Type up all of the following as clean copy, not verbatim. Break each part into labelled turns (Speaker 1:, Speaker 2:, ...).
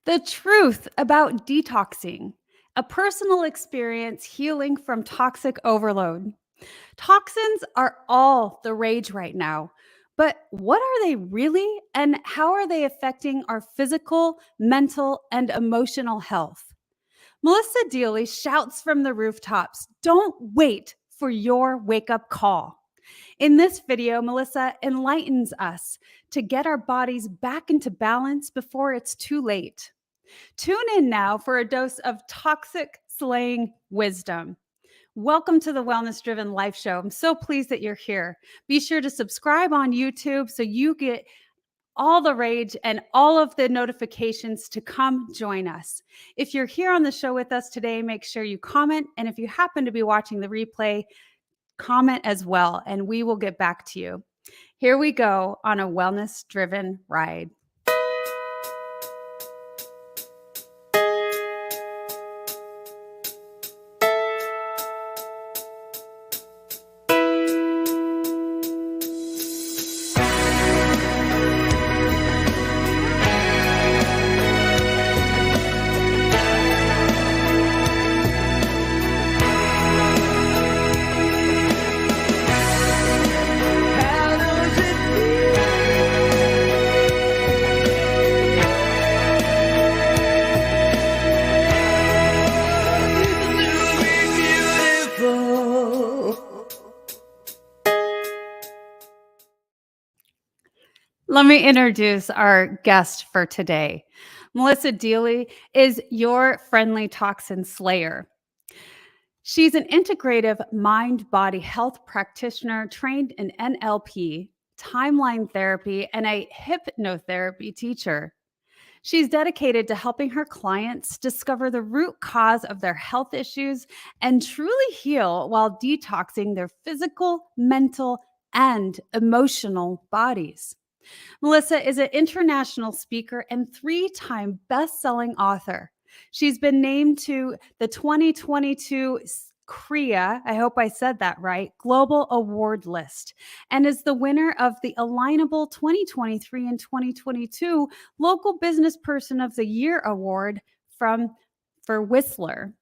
Speaker 1: The truth about detoxing, a personal experience healing from toxic overload. Toxins are all the rage right now. But what are they really, and how are they affecting our physical, mental, and emotional health? Melissa Deely shouts from the rooftops, don't wait for your wake up call. In this video, Melissa enlightens us to get our bodies back into balance before it's too late. Tune in now for a dose of toxic-slaying wisdom. Welcome to the Wellness Driven Life Show. I'm so pleased that you're here. Be sure to subscribe on YouTube so you get all the rage and all of the notifications to come join us. If you're here on the show with us today, make sure you comment. And if you happen to be watching the replay, comment as well, and we will get back to you. Here we go on a wellness-driven ride. Let me introduce our guest for today. Melissa Deely is your friendly toxin slayer. She's an integrative mind-body health practitioner trained in NLP, timeline therapy, and a hypnotherapy teacher. She's dedicated to helping her clients discover the root cause of their health issues and truly heal while detoxing their physical, mental, and emotional bodies. Melissa is an international speaker and 3-time best-selling author. She's been named to the 2022 CREA, I hope I said that right, Global Award list, and is the winner of the Alignable 2023 and 2022 Local Business Person of the Year Award for Whistler.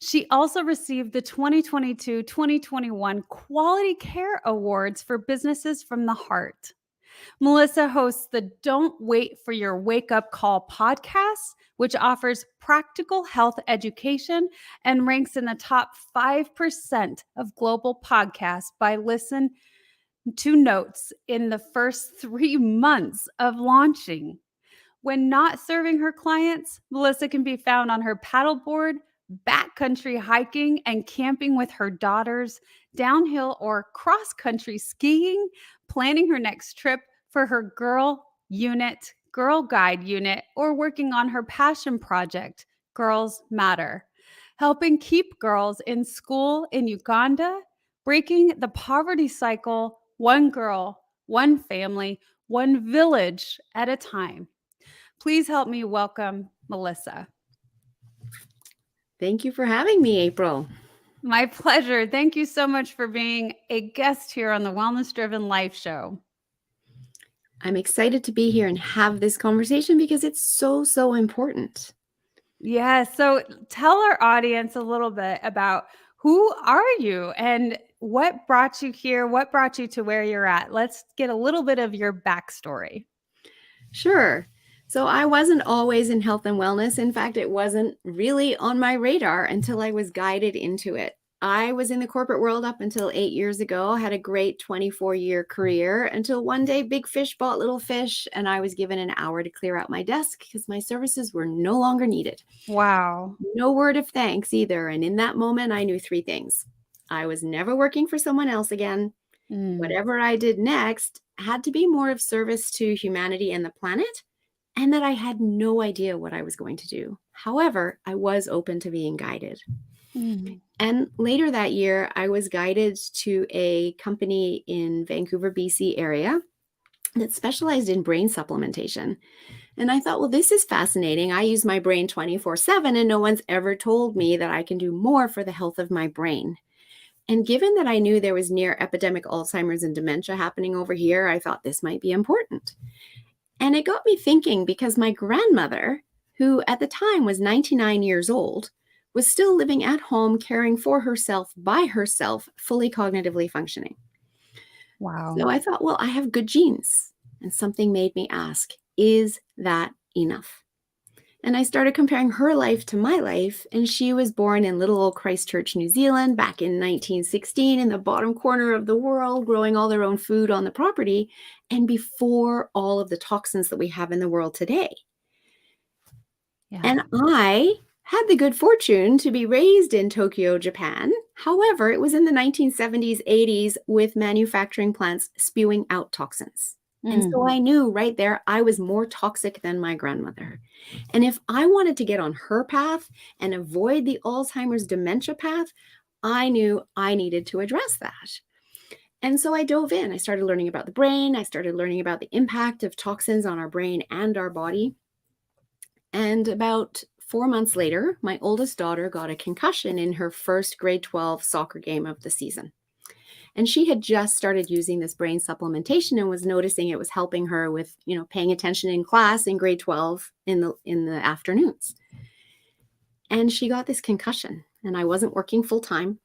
Speaker 1: She also received the 2022-2021 Quality Care Awards for Businesses from the Heart. Melissa hosts the Don't Wait for Your Wake Up Call podcast, which offers practical health education and ranks in the top 5% of global podcasts by listen to notes in the first 3 months of launching. When not serving her clients, Melissa can be found on her paddleboard, backcountry hiking and camping with her daughters, downhill or cross-country skiing, planning her next trip for her Girl Guide unit, or working on her passion project, Girls Matter, helping keep girls in school in Uganda, breaking the poverty cycle, one girl, one family, one village at a time. Please help me welcome Melissa.
Speaker 2: Thank you for having me, April.
Speaker 1: My pleasure. Thank you so much for being a guest here on the Wellness Driven Life Show.
Speaker 2: I'm excited to be here and have this conversation because it's so important.
Speaker 1: Yeah. So tell our audience a little bit about who are you and what brought you here? What brought you to where you're at? Let's get a little bit of your backstory.
Speaker 2: Sure. So I wasn't always in health and wellness. In fact, it wasn't really on my radar until I was guided into it. I was in the corporate world up until 8 years ago, had a great 24-year career until one day big fish bought little fish and I was given an hour to clear out my desk because my services were no longer needed.
Speaker 1: Wow.
Speaker 2: No word of thanks either. And in that moment, I knew 3 things. I was never working for someone else again. Whatever I did next had to be more of service to humanity and the planet, and that I had no idea what I was going to do. However, I was open to being guided. And later that year, I was guided to a company in Vancouver, BC area that specialized in brain supplementation. And I thought, well, this is fascinating. I use my brain 24/7, and no one's ever told me that I can do more for the health of my brain. And given that I knew there was near epidemic Alzheimer's and dementia happening over here, I thought this might be important. And it got me thinking because my grandmother who at the time was 99 years old, was still living at home, caring for herself by herself, fully cognitively functioning.
Speaker 1: Wow.
Speaker 2: So I thought, well, I have good genes. And something made me ask, is that enough? And I started comparing her life to my life. And she was born in little old Christchurch, New Zealand, back in 1916, in the bottom corner of the world, growing all their own food on the property, and before all of the toxins that we have in the world today.
Speaker 1: Yeah.
Speaker 2: And I had the good fortune to be raised in Tokyo, Japan. However, it was in the 1970s, 80s with manufacturing plants spewing out toxins. And so I knew right there I was more toxic than my grandmother. And if I wanted to get on her path and avoid the Alzheimer's dementia path, I knew I needed to address that. And so I dove in. I started learning about the brain. I started learning about the impact of toxins on our brain and our body. And about 4 months later, my oldest daughter got a concussion in her first grade 12 soccer game of the season. And she had just started using this brain supplementation and was noticing it was helping her with, paying attention in class in grade 12 in the afternoons. And she got this concussion, and I wasn't working full time.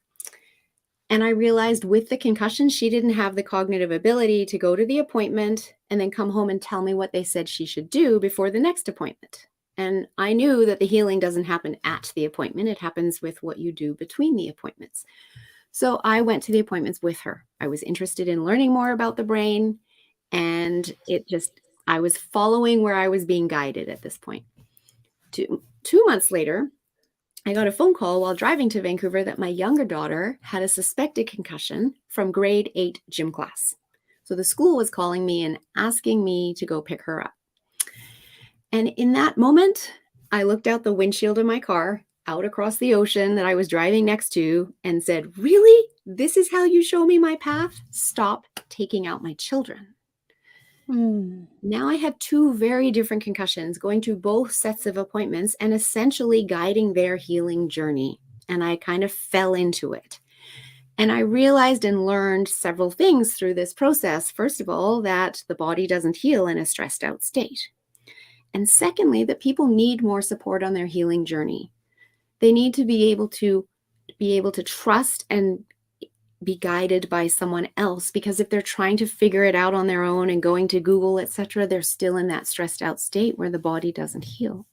Speaker 2: And I realized with the concussion, she didn't have the cognitive ability to go to the appointment and then come home and tell me what they said she should do before the next appointment. And I knew that the healing doesn't happen at the appointment. It happens with what you do between the appointments. So I went to the appointments with her. I was interested in learning more about the brain, and I was following where I was being guided at this point. 2 months later, I got a phone call while driving to Vancouver that my younger daughter had a suspected concussion from grade 8 gym class. So the school was calling me and asking me to go pick her up. And in that moment, I looked out the windshield of my car out across the ocean that I was driving next to and said, "Really? This is how you show me my path? Stop taking out my children." Now I had 2 very different concussions going to both sets of appointments and essentially guiding their healing journey. And I kind of fell into it. And I realized and learned several things through this process. First of all, that the body doesn't heal in a stressed out state. And secondly, that people need more support on their healing journey. They need to be able to trust and be guided by someone else, because if they're trying to figure it out on their own and going to Google, etc., they're still in that stressed out state where the body doesn't heal.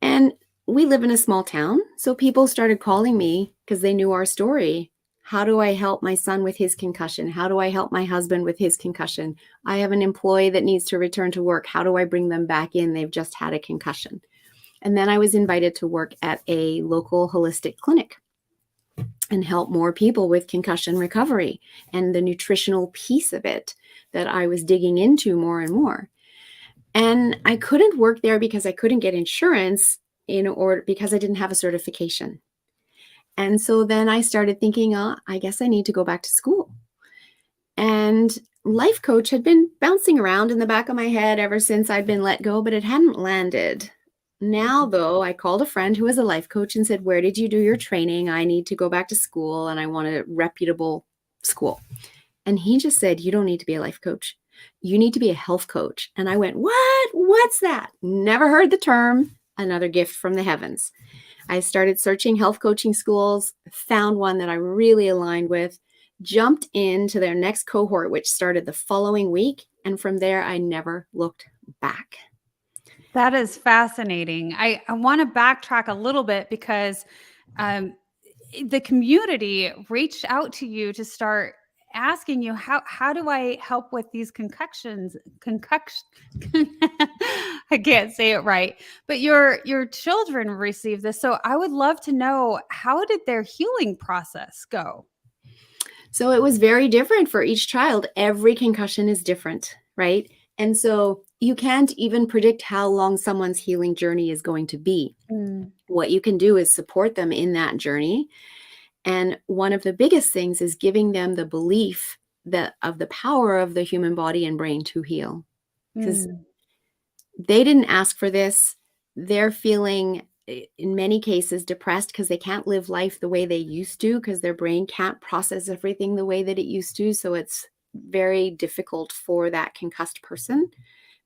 Speaker 2: And we live in a small town, so people started calling me because they knew our story. How do I help my son with his concussion? How do I help my husband with his concussion? I have an employee that needs to return to work. How do I bring them back in? They've just had a concussion. And then I was invited to work at a local holistic clinic and help more people with concussion recovery and the nutritional piece of it that I was digging into more and more. And I couldn't work there because I couldn't get insurance because I didn't have a certification. And so then I started thinking, I guess I need to go back to school. And life coach had been bouncing around in the back of my head ever since I'd been let go, but it hadn't landed. Now, though, I called a friend who was a life coach and said, "Where did you do your training? I need to go back to school and I want a reputable school." And he just said, "You don't need to be a life coach. You need to be a health coach." And I went, "What? What's that?" Never heard the term. Another gift from the heavens. I started searching health coaching schools, found one that I really aligned with, jumped into their next cohort, which started the following week. And from there, I never looked back.
Speaker 1: That is fascinating. I want to backtrack a little bit because the community reached out to you to start asking you, how do I help with these concussions? I can't say it right, but your children received this. So I would love to know, how did their healing process go?
Speaker 2: So it was very different for each child. Every concussion is different, right? And so you can't even predict how long someone's healing journey is going to be. What you can do is support them in that journey. And one of the biggest things is giving them the belief of the power of the human body and brain to heal. Because they didn't ask for this. They're feeling, in many cases, depressed because they can't live life the way they used to, because their brain can't process everything the way that it used to. So it's very difficult for that concussed person.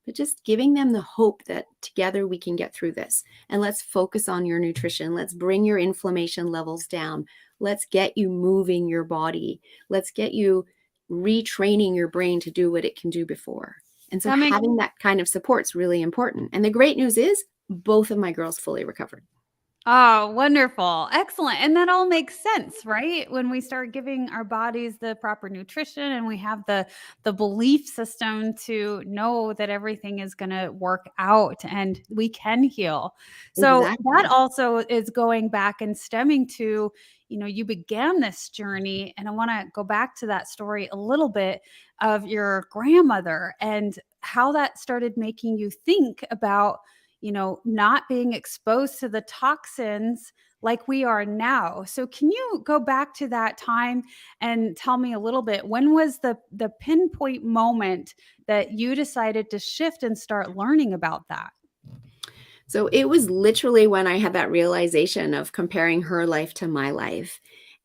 Speaker 2: but just giving them the hope that together we can get through this. And let's focus on your nutrition. Let's bring your inflammation levels down. Let's get you moving your body. Let's get you retraining your brain to do what it can do before. And so having that kind of support is really important. And the great news is both of my girls fully recovered.
Speaker 1: Oh, wonderful. Excellent. And that all makes sense, right? When we start giving our bodies the proper nutrition and we have the belief system to know that everything is going to work out and we can heal. So
Speaker 2: Exactly.
Speaker 1: that also is going back and stemming to, you began this journey, and I want to go back to that story a little bit of your grandmother and how that started making you think about not being exposed to the toxins like we are now. So can you go back to that time and tell me a little bit, when was the pinpoint moment that you decided to shift and start learning about that?
Speaker 2: So it was literally when I had that realization of comparing her life to my life.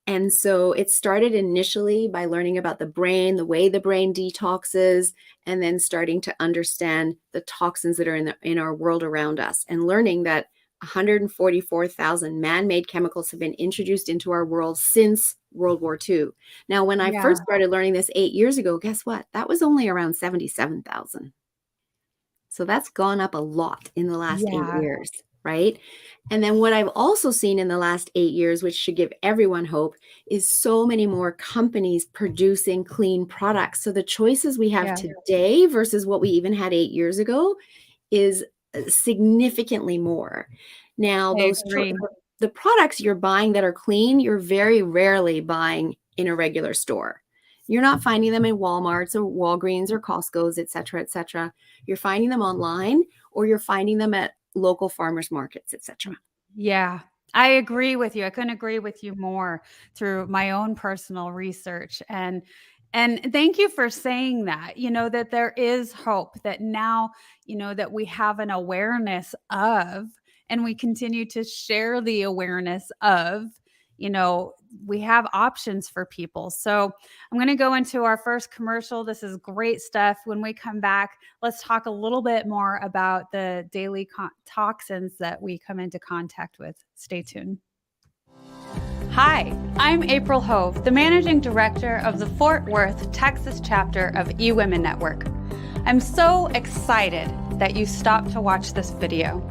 Speaker 2: And so it started initially by learning about the brain, the way the brain detoxes, and then starting to understand the toxins that are in our world around us, and learning that 144,000 man-made chemicals have been introduced into our world since World War II. Now, when I first started learning this 8 years ago, guess what? That was only around 77,000. So that's gone up a lot in the last 8 years, right? And then what I've also seen in the last 8 years, which should give everyone hope, is so many more companies producing clean products. So the choices we have today versus what we even had 8 years ago is significantly more. Now, the products you're buying that are clean, you're very rarely buying in a regular store. You're not finding them in Walmarts or Walgreens or Costco's, et cetera, et cetera. You're finding them online, or you're finding them at local farmers markets, et cetera.
Speaker 1: Yeah, I agree with you. I couldn't agree with you more through my own personal research. And thank you for saying that, that there is hope, that now, that we have an awareness of, and we continue to share the awareness of, we have options for people. So I'm going to go into our first commercial. This is great stuff. When we come back, let's talk a little bit more about the daily toxins that we come into contact with. Stay tuned. Hi, I'm April Hove, the Managing Director of the Fort Worth, Texas chapter of eWomen Network. I'm so excited that you stopped to watch this video.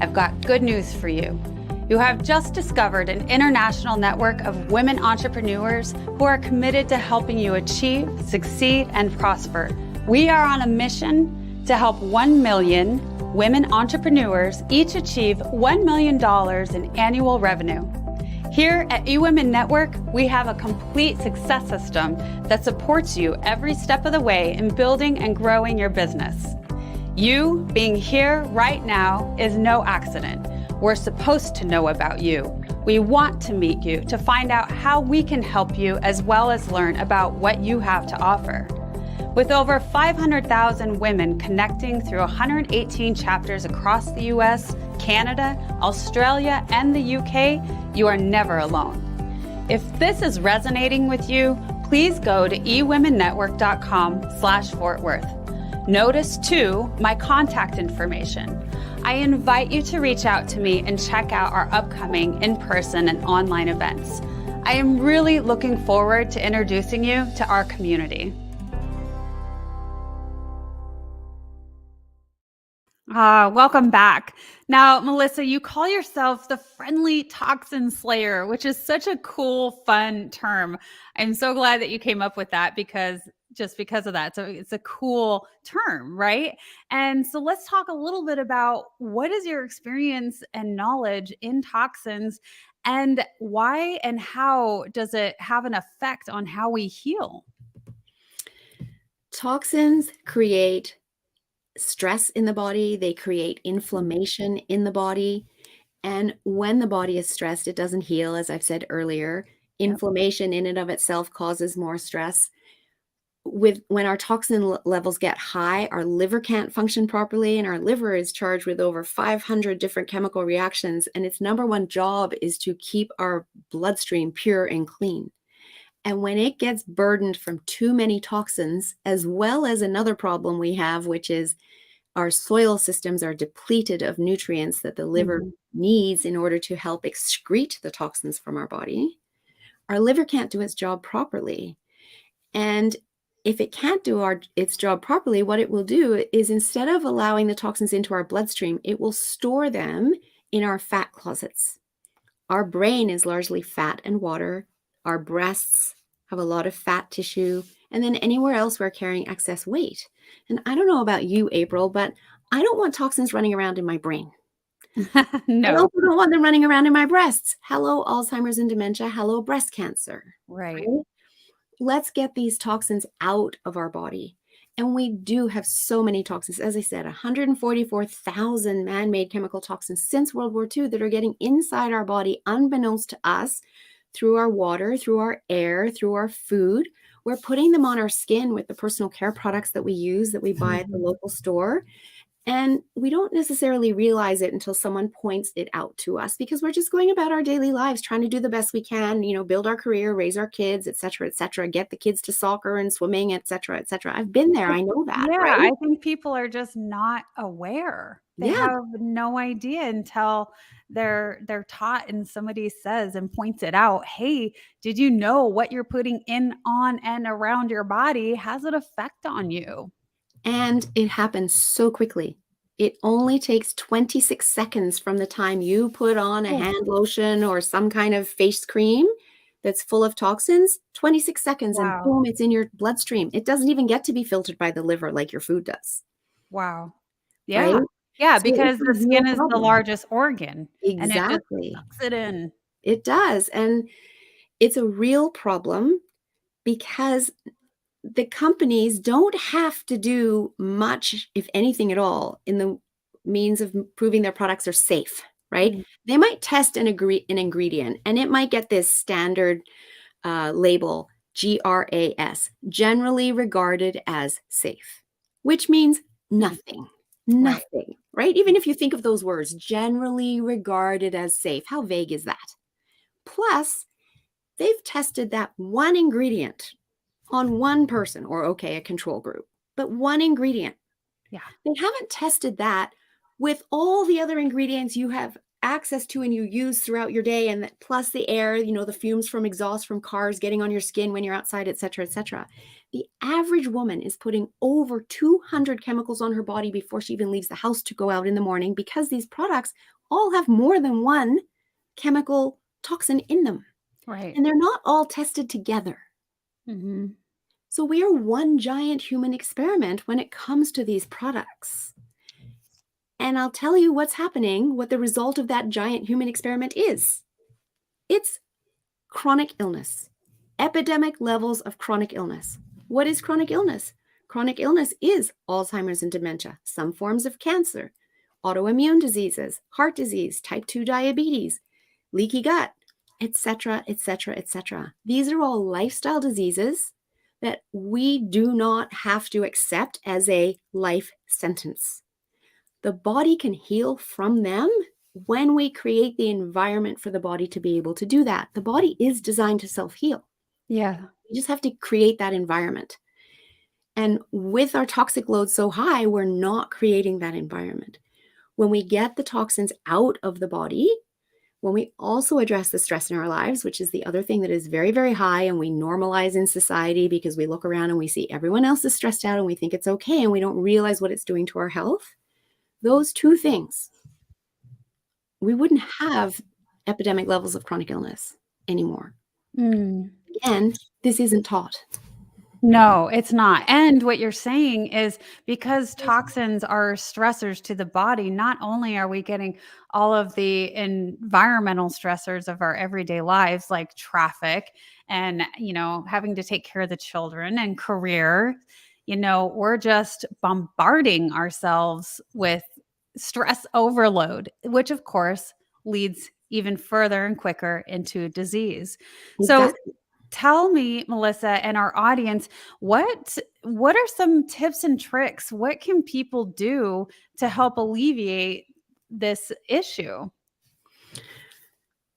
Speaker 1: I've got good news for you. You have just discovered an international network of women entrepreneurs who are committed to helping you achieve, succeed, and prosper. We are on a mission to help 1 million women entrepreneurs each achieve $1 million in annual revenue. Here at eWomen Network, we have a complete success system that supports you every step of the way in building and growing your business. You being here right now is no accident. We're supposed to know about you. We want to meet you to find out how we can help you, as well as learn about what you have to offer. With over 500,000 women connecting through 118 chapters across the US, Canada, Australia, and the UK, you are never alone. If this is resonating with you, please go to ewomennetwork.com/Fort Worth. Notice too my contact information. I invite you to reach out to me and check out our upcoming in-person and online events. I am really looking forward to introducing you to our community. Welcome back. Now, Melissa, you call yourself the friendly toxin slayer, which is such a cool, fun term. I'm so glad that you came up with that because of that. So it's a cool term, right? And so let's talk a little bit about what is your experience and knowledge in toxins, and why and how does it have an effect on how we heal?
Speaker 2: Toxins create stress in the body. They create inflammation in the body. And when the body is stressed, it doesn't heal, as I've said earlier. Inflammation in and of itself causes more stress. When our toxin levels get high, our liver can't function properly, and our liver is charged with over 500 different chemical reactions, and its number one job is to keep our bloodstream pure and clean. And when it gets burdened from too many toxins, as well as another problem we have, which is Our soil systems are depleted of nutrients that the liver
Speaker 1: Mhm.
Speaker 2: needs in order to help excrete the toxins from our body. Our liver can't do its job properly. And if it can't do its job properly, what it will do is instead of allowing the toxins into our bloodstream, it will store them in our fat closets. Our brain is largely fat and water. Our breasts have a lot of fat tissue. And then anywhere else we're carrying excess weight. And I don't know about you, April, but I don't want toxins running around in my brain. I
Speaker 1: No.
Speaker 2: also don't want them running around in my breasts. Hello, Alzheimer's and dementia. Hello, breast cancer.
Speaker 1: Right.
Speaker 2: Right? Let's get these toxins out of our body. And we do have so many toxins. As I said, 144,000 man made chemical toxins since World War II that are getting inside our body, unbeknownst to us, through our water, through our air, through our food. We're putting them on our skin with the personal care products that we use, that we buy at the
Speaker 1: Mhm.
Speaker 2: local store. And we don't necessarily realize it until someone points it out to us because we're just going about our daily lives trying to do the best we can, build our career, raise our kids, et cetera, get the kids to soccer and swimming, et cetera, et cetera. I've been there.
Speaker 1: I
Speaker 2: I know that,
Speaker 1: Yeah,
Speaker 2: right?
Speaker 1: I think people are just not aware. They
Speaker 2: Yeah.
Speaker 1: have no idea until they're taught and somebody says and points it out, "Hey, did you know what you're putting in, on, and around your body has an effect on you?"
Speaker 2: And it happens so quickly. It only takes 26 seconds from the time you put on a
Speaker 1: Oh,
Speaker 2: hand lotion or some kind of face cream that's full of toxins, 26 seconds, and
Speaker 1: wow.
Speaker 2: boom, it's in your bloodstream. It doesn't even get to be filtered by the liver like your food does,
Speaker 1: Wow.
Speaker 2: right?
Speaker 1: Yeah. Yeah,
Speaker 2: So it's
Speaker 1: because
Speaker 2: a
Speaker 1: the
Speaker 2: real
Speaker 1: skin is the
Speaker 2: problem.
Speaker 1: largest organ, and it just
Speaker 2: Exactly.
Speaker 1: sucks it in.
Speaker 2: It does. And it's a real problem because the companies don't have to do much, if anything at all, in the means of proving their products are safe, right?
Speaker 1: Mm,
Speaker 2: They might test an ingredient and it might get this standard label, GRAS, generally regarded as safe, which means
Speaker 1: mm,
Speaker 2: nothing,
Speaker 1: right.
Speaker 2: nothing, right? Even if you think of those words, generally regarded as safe, how vague is that? Plus, they've tested that one ingredient on one person, or okay, a control group, but one ingredient.
Speaker 1: Yeah.
Speaker 2: They haven't tested that with all the other ingredients you have access to and you use throughout your day, and that plus the air, the fumes from exhaust from cars getting on your skin when you're outside, et cetera, et cetera. The average woman is putting over 200 chemicals on her body before she even leaves the house to go out in the morning because these products all have more than one chemical toxin in them,
Speaker 1: Right.
Speaker 2: and they're not all tested together.
Speaker 1: Mhm.
Speaker 2: So we are one giant human experiment when it comes to these products. And I'll tell you what's happening, what the result of that giant human experiment is. It's chronic illness, epidemic levels of chronic illness. What is chronic illness? Chronic illness is Alzheimer's and dementia, some forms of cancer, autoimmune diseases, heart disease, type 2 diabetes, leaky gut, etc., etc., etc. These are all lifestyle diseases that we do not have to accept as a life sentence. The body can heal from them when we create the environment for the body to be able to do that. The body is designed to self heal.
Speaker 1: Yeah.
Speaker 2: We just have to create that environment. And with our toxic load so high, we're not creating that environment. When we get the toxins out of the body, when we also address the stress in our lives, which is the other thing that is very, very high, and we normalize in society because we look around and we see everyone else is stressed out and we think it's okay and we don't realize what it's doing to our health. Those two things, we wouldn't have epidemic levels of chronic illness anymore.
Speaker 1: Mm.
Speaker 2: Again, this isn't taught.
Speaker 1: No, it's not. And what you're saying is because toxins are stressors to the body, not only are we getting all of the environmental stressors of our everyday lives, like traffic and, having to take care of the children and career, we're just bombarding ourselves with stress overload, which of course leads even further and quicker into disease. So,
Speaker 2: Exactly.
Speaker 1: tell me, Melissa, and our audience, what are some tips and tricks? What can people do to help alleviate this issue?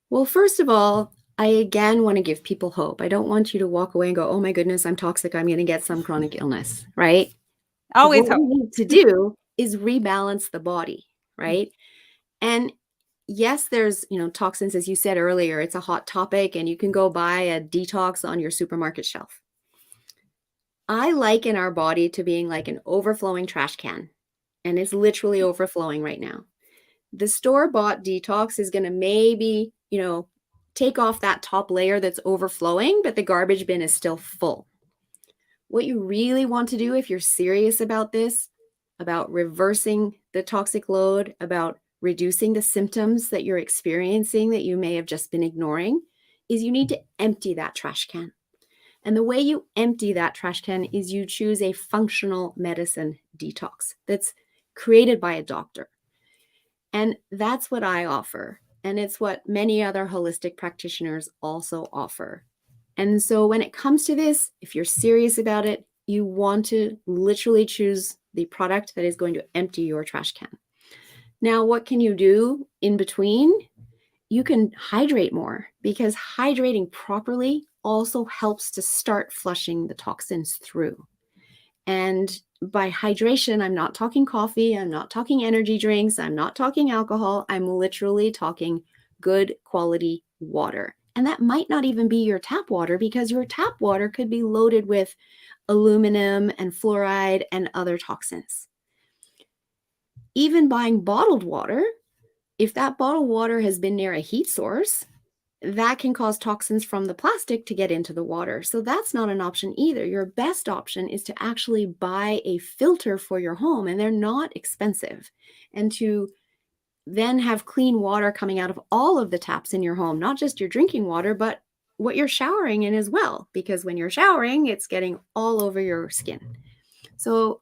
Speaker 2: Well, first of all, I again want to give people hope. I don't want you to walk away and go, oh my goodness, I'm toxic. I'm going to get some chronic illness, right?
Speaker 1: Always
Speaker 2: What
Speaker 1: hope.
Speaker 2: we need to do is rebalance the body, right? And yes, there's, toxins, as you said earlier, it's a hot topic and you can go buy a detox on your supermarket shelf. I liken our body to being like an overflowing trash can, and it's literally overflowing right now. The store-bought detox is going to maybe, take off that top layer that's overflowing, but the garbage bin is still full. What you really want to do if you're serious about this, about reversing the toxic load, about reducing the symptoms that you're experiencing that you may have just been ignoring, is you need to empty that trash can. And the way you empty that trash can is you choose a functional medicine detox that's created by a doctor. And that's what I offer. And it's what many other holistic practitioners also offer. And so when it comes to this, if you're serious about it, you want to literally choose the product that is going to empty your trash can. Now, what can you do in between? You can hydrate more, because hydrating properly also helps to start flushing the toxins through. And by hydration, I'm not talking coffee, I'm not talking energy drinks, I'm not talking alcohol, I'm literally talking good quality water. And that might not even be your tap water, because your tap water could be loaded with aluminum and fluoride and other toxins. Even buying bottled water, if that bottled water has been near a heat source, that can cause toxins from the plastic to get into the water. So that's not an option either. Your best option is to actually buy a filter for your home, and they're not expensive. And to then have clean water coming out of all of the taps in your home, not just your drinking water, but what you're showering in as well. Because when you're showering, it's getting all over your skin. So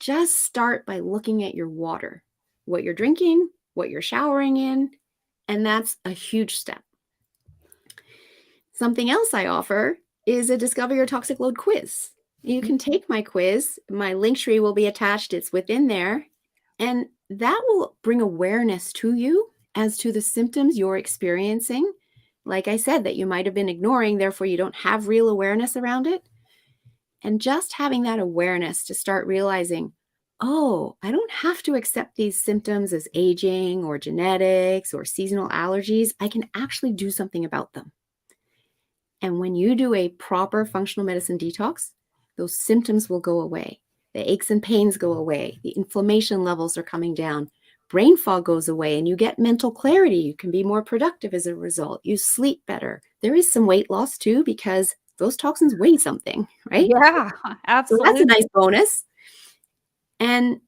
Speaker 2: just start by looking at your water, what you're drinking, what you're showering in, and that's a huge step. Something else I offer is a Discover Your Toxic Load quiz. You can take my quiz. My link tree will be attached. It's within there. And that will bring awareness to you as to the symptoms you're experiencing. Like I said, that you might have been ignoring, therefore you don't have real awareness around it. And just having that awareness to start realizing, oh, I don't have to accept these symptoms as aging or genetics or seasonal allergies. I can actually do something about them. And when you do a proper functional medicine detox, those symptoms will go away. The aches and pains go away. The inflammation levels are coming down. Brain fog goes away, and you get mental clarity. You can be more productive as a result. You sleep better. There is some weight loss too, because those toxins weigh something, right?
Speaker 1: Yeah,
Speaker 2: So
Speaker 1: absolutely.
Speaker 2: that's a nice bonus. And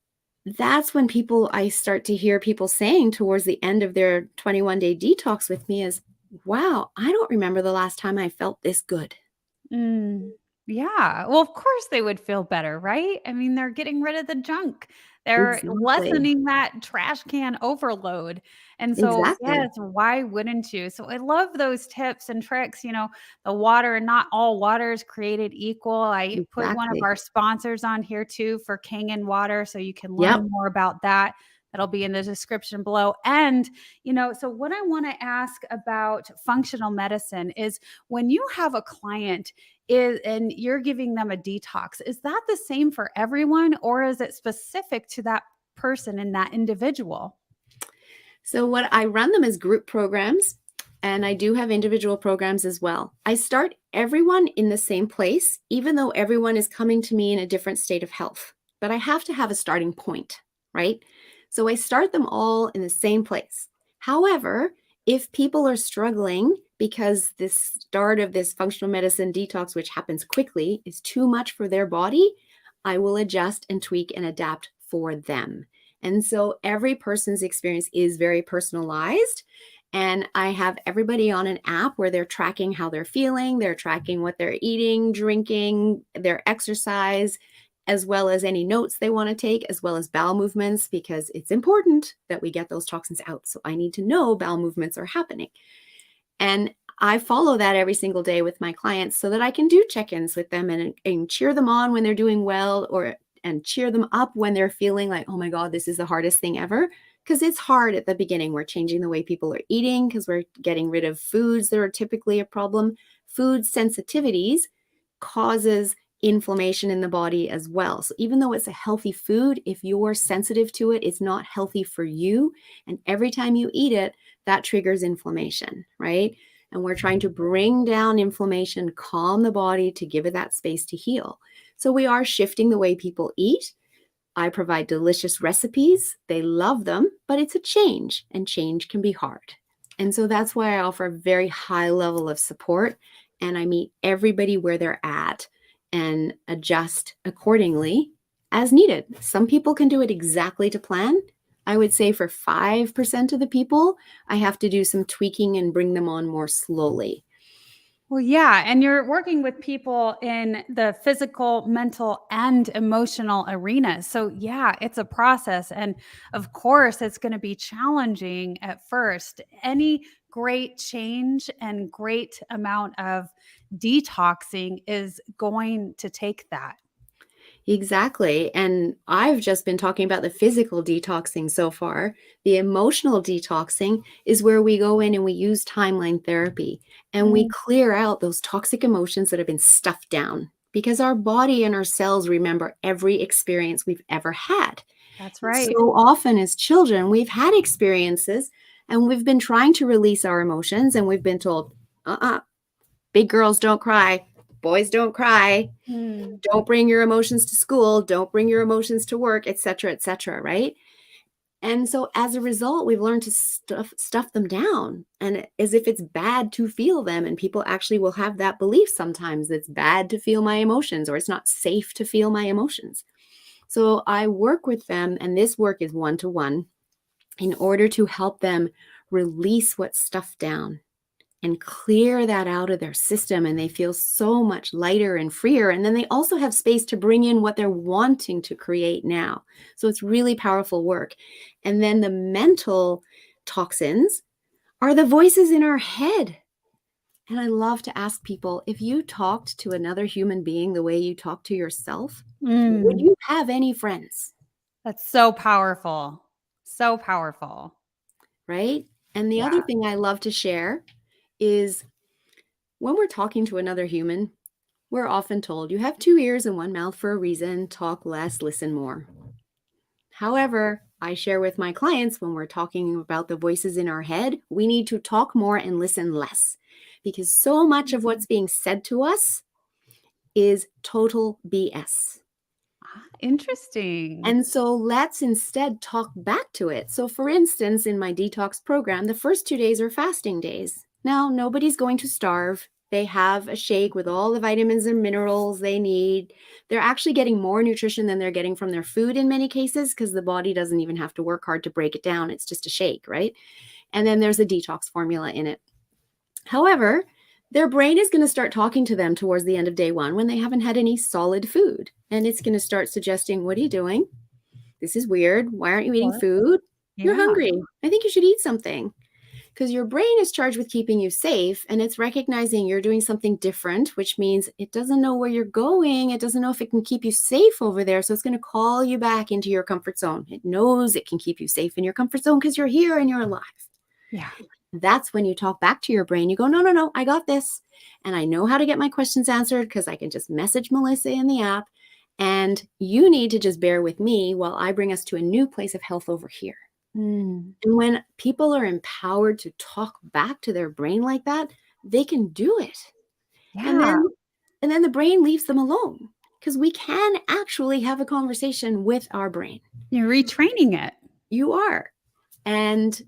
Speaker 2: that's when I start to hear people saying towards the end of their 21-day detox with me is, wow, I don't remember the last time I felt this good.
Speaker 1: Yeah. Well, of course they would feel better, right? I mean, they're getting rid of the junk. They're
Speaker 2: Exactly.
Speaker 1: lessening that trash can overload. And so,
Speaker 2: Exactly.
Speaker 1: yes, why wouldn't you? So I love those tips and tricks. The water, not all water is created equal. I put one of
Speaker 2: Exactly.
Speaker 1: our sponsors on here too for Kangen water, so you can
Speaker 2: Yep.
Speaker 1: learn more about that. That'll be in the description below. And, so what I want to ask about functional medicine is, when you have a client and you're giving them a detox, is that the same for everyone, or is it specific to that person and that individual?
Speaker 2: So what I run them as group programs, and I do have individual programs as well. I start everyone in the same place, even though everyone is coming to me in a different state of health. But I have to have a starting point, right? So I start them all in the same place. However, if people are struggling because this start of this functional medicine detox, which happens quickly, is too much for their body, I will adjust and tweak and adapt for them. And so every person's experience is very personalized. And I have everybody on an app where they're tracking how they're feeling, they're tracking what they're eating, drinking, their exercise, as well as any notes they want to take, as well as bowel movements, because it's important that we get those toxins out. So I need to know bowel movements are happening. And I follow that every single day with my clients so that I can do check-ins with them and cheer them on when they're doing well, and cheer them up when they're feeling like, oh my God, this is the hardest thing ever. Because it's hard at the beginning. We're changing the way people are eating because we're getting rid of foods that are typically a problem. Food sensitivities causes inflammation in the body as well. So even though it's a healthy food, if you're sensitive to it, it's not healthy for you. And every time you eat it, that triggers inflammation, right? And we're trying to bring down inflammation, calm the body to give it that space to heal. So we are shifting the way people eat. I provide delicious recipes. They love them, but it's a change, and change can be hard. And so that's why I offer a very high level of support, and I meet everybody where they're at and adjust accordingly as needed. Some people can do it exactly to plan. I would say for 5% of the people, I have to do some tweaking and bring them on more slowly.
Speaker 1: Well, yeah. And you're working with people in the physical, mental, and emotional arena. So, yeah, it's a process. And of course, it's going to be challenging at first. Any great change and great amount of detoxing is going to take that.
Speaker 2: Exactly. And I've just been talking about the physical detoxing so far. The emotional detoxing is where we go in and we use timeline therapy and we clear out those toxic emotions that have been stuffed down because our body and our cells remember every experience we've ever had.
Speaker 1: That's
Speaker 2: And
Speaker 1: right.
Speaker 2: so often as children, we've had experiences and we've been trying to release our emotions and we've been told, big girls don't cry, boys don't cry.
Speaker 1: Mm.
Speaker 2: Don't bring your emotions to school, don't bring your emotions to work, etc., etc., right? And so as a result, we've learned to stuff them down and as if it's bad to feel them. And people actually will have that belief sometimes that it's bad to feel my emotions or it's not safe to feel my emotions. So I work with them, and this work is one-to-one in order to help them release what's stuffed down and clear that out of their system, and they feel so much lighter and freer, and then they also have space to bring in what they're wanting to create now. So it's really powerful work. And then the mental toxins are the voices in our head. And I love to ask people, if you talked to another human being the way you talk to yourself, would
Speaker 1: Mm.
Speaker 2: you have any friends?
Speaker 1: That's so powerful. So powerful.
Speaker 2: Right? And the other
Speaker 1: Yeah.
Speaker 2: thing I love to share is when we're talking to another human, we're often told you have two ears and one mouth for a reason, talk less, listen more. However, I share with my clients when we're talking about the voices in our head, we need to talk more and listen less because so much of what's being said to us is total BS.
Speaker 1: Interesting.
Speaker 2: And so let's instead talk back to it. So, for instance, in my detox program, the first 2 days are fasting days. Now, nobody's going to starve. They have a shake with all the vitamins and minerals they need. They're actually getting more nutrition than they're getting from their food in many cases because the body doesn't even have to work hard to break it down. It's just a shake, right? And then there's a detox formula in it. However, their brain is going to start talking to them towards the end of day one when they haven't had any solid food. And it's going to start suggesting, what are you doing? This is weird. Why aren't you eating
Speaker 1: What?
Speaker 2: food? You're
Speaker 1: Yeah.
Speaker 2: hungry. I think you should eat something. Because your brain is charged with keeping you safe and it's recognizing you're doing something different, which means it doesn't know where you're going. It doesn't know if it can keep you safe over there. So it's going to call you back into your comfort zone. It knows it can keep you safe in your comfort zone because you're here and you're alive.
Speaker 1: Yeah.
Speaker 2: That's when you talk back to your brain. You go, no, no, no, I got this. And I know how to get my questions answered because I can just message Melissa in the app. And you need to just bear with me while I bring us to a new place of health over here.
Speaker 1: Mm.
Speaker 2: And when people are empowered to talk back to their brain like that, they can do it. And
Speaker 1: Yeah.
Speaker 2: then the brain leaves them alone because we can actually have a conversation with our brain.
Speaker 1: You're retraining it.
Speaker 2: You are. And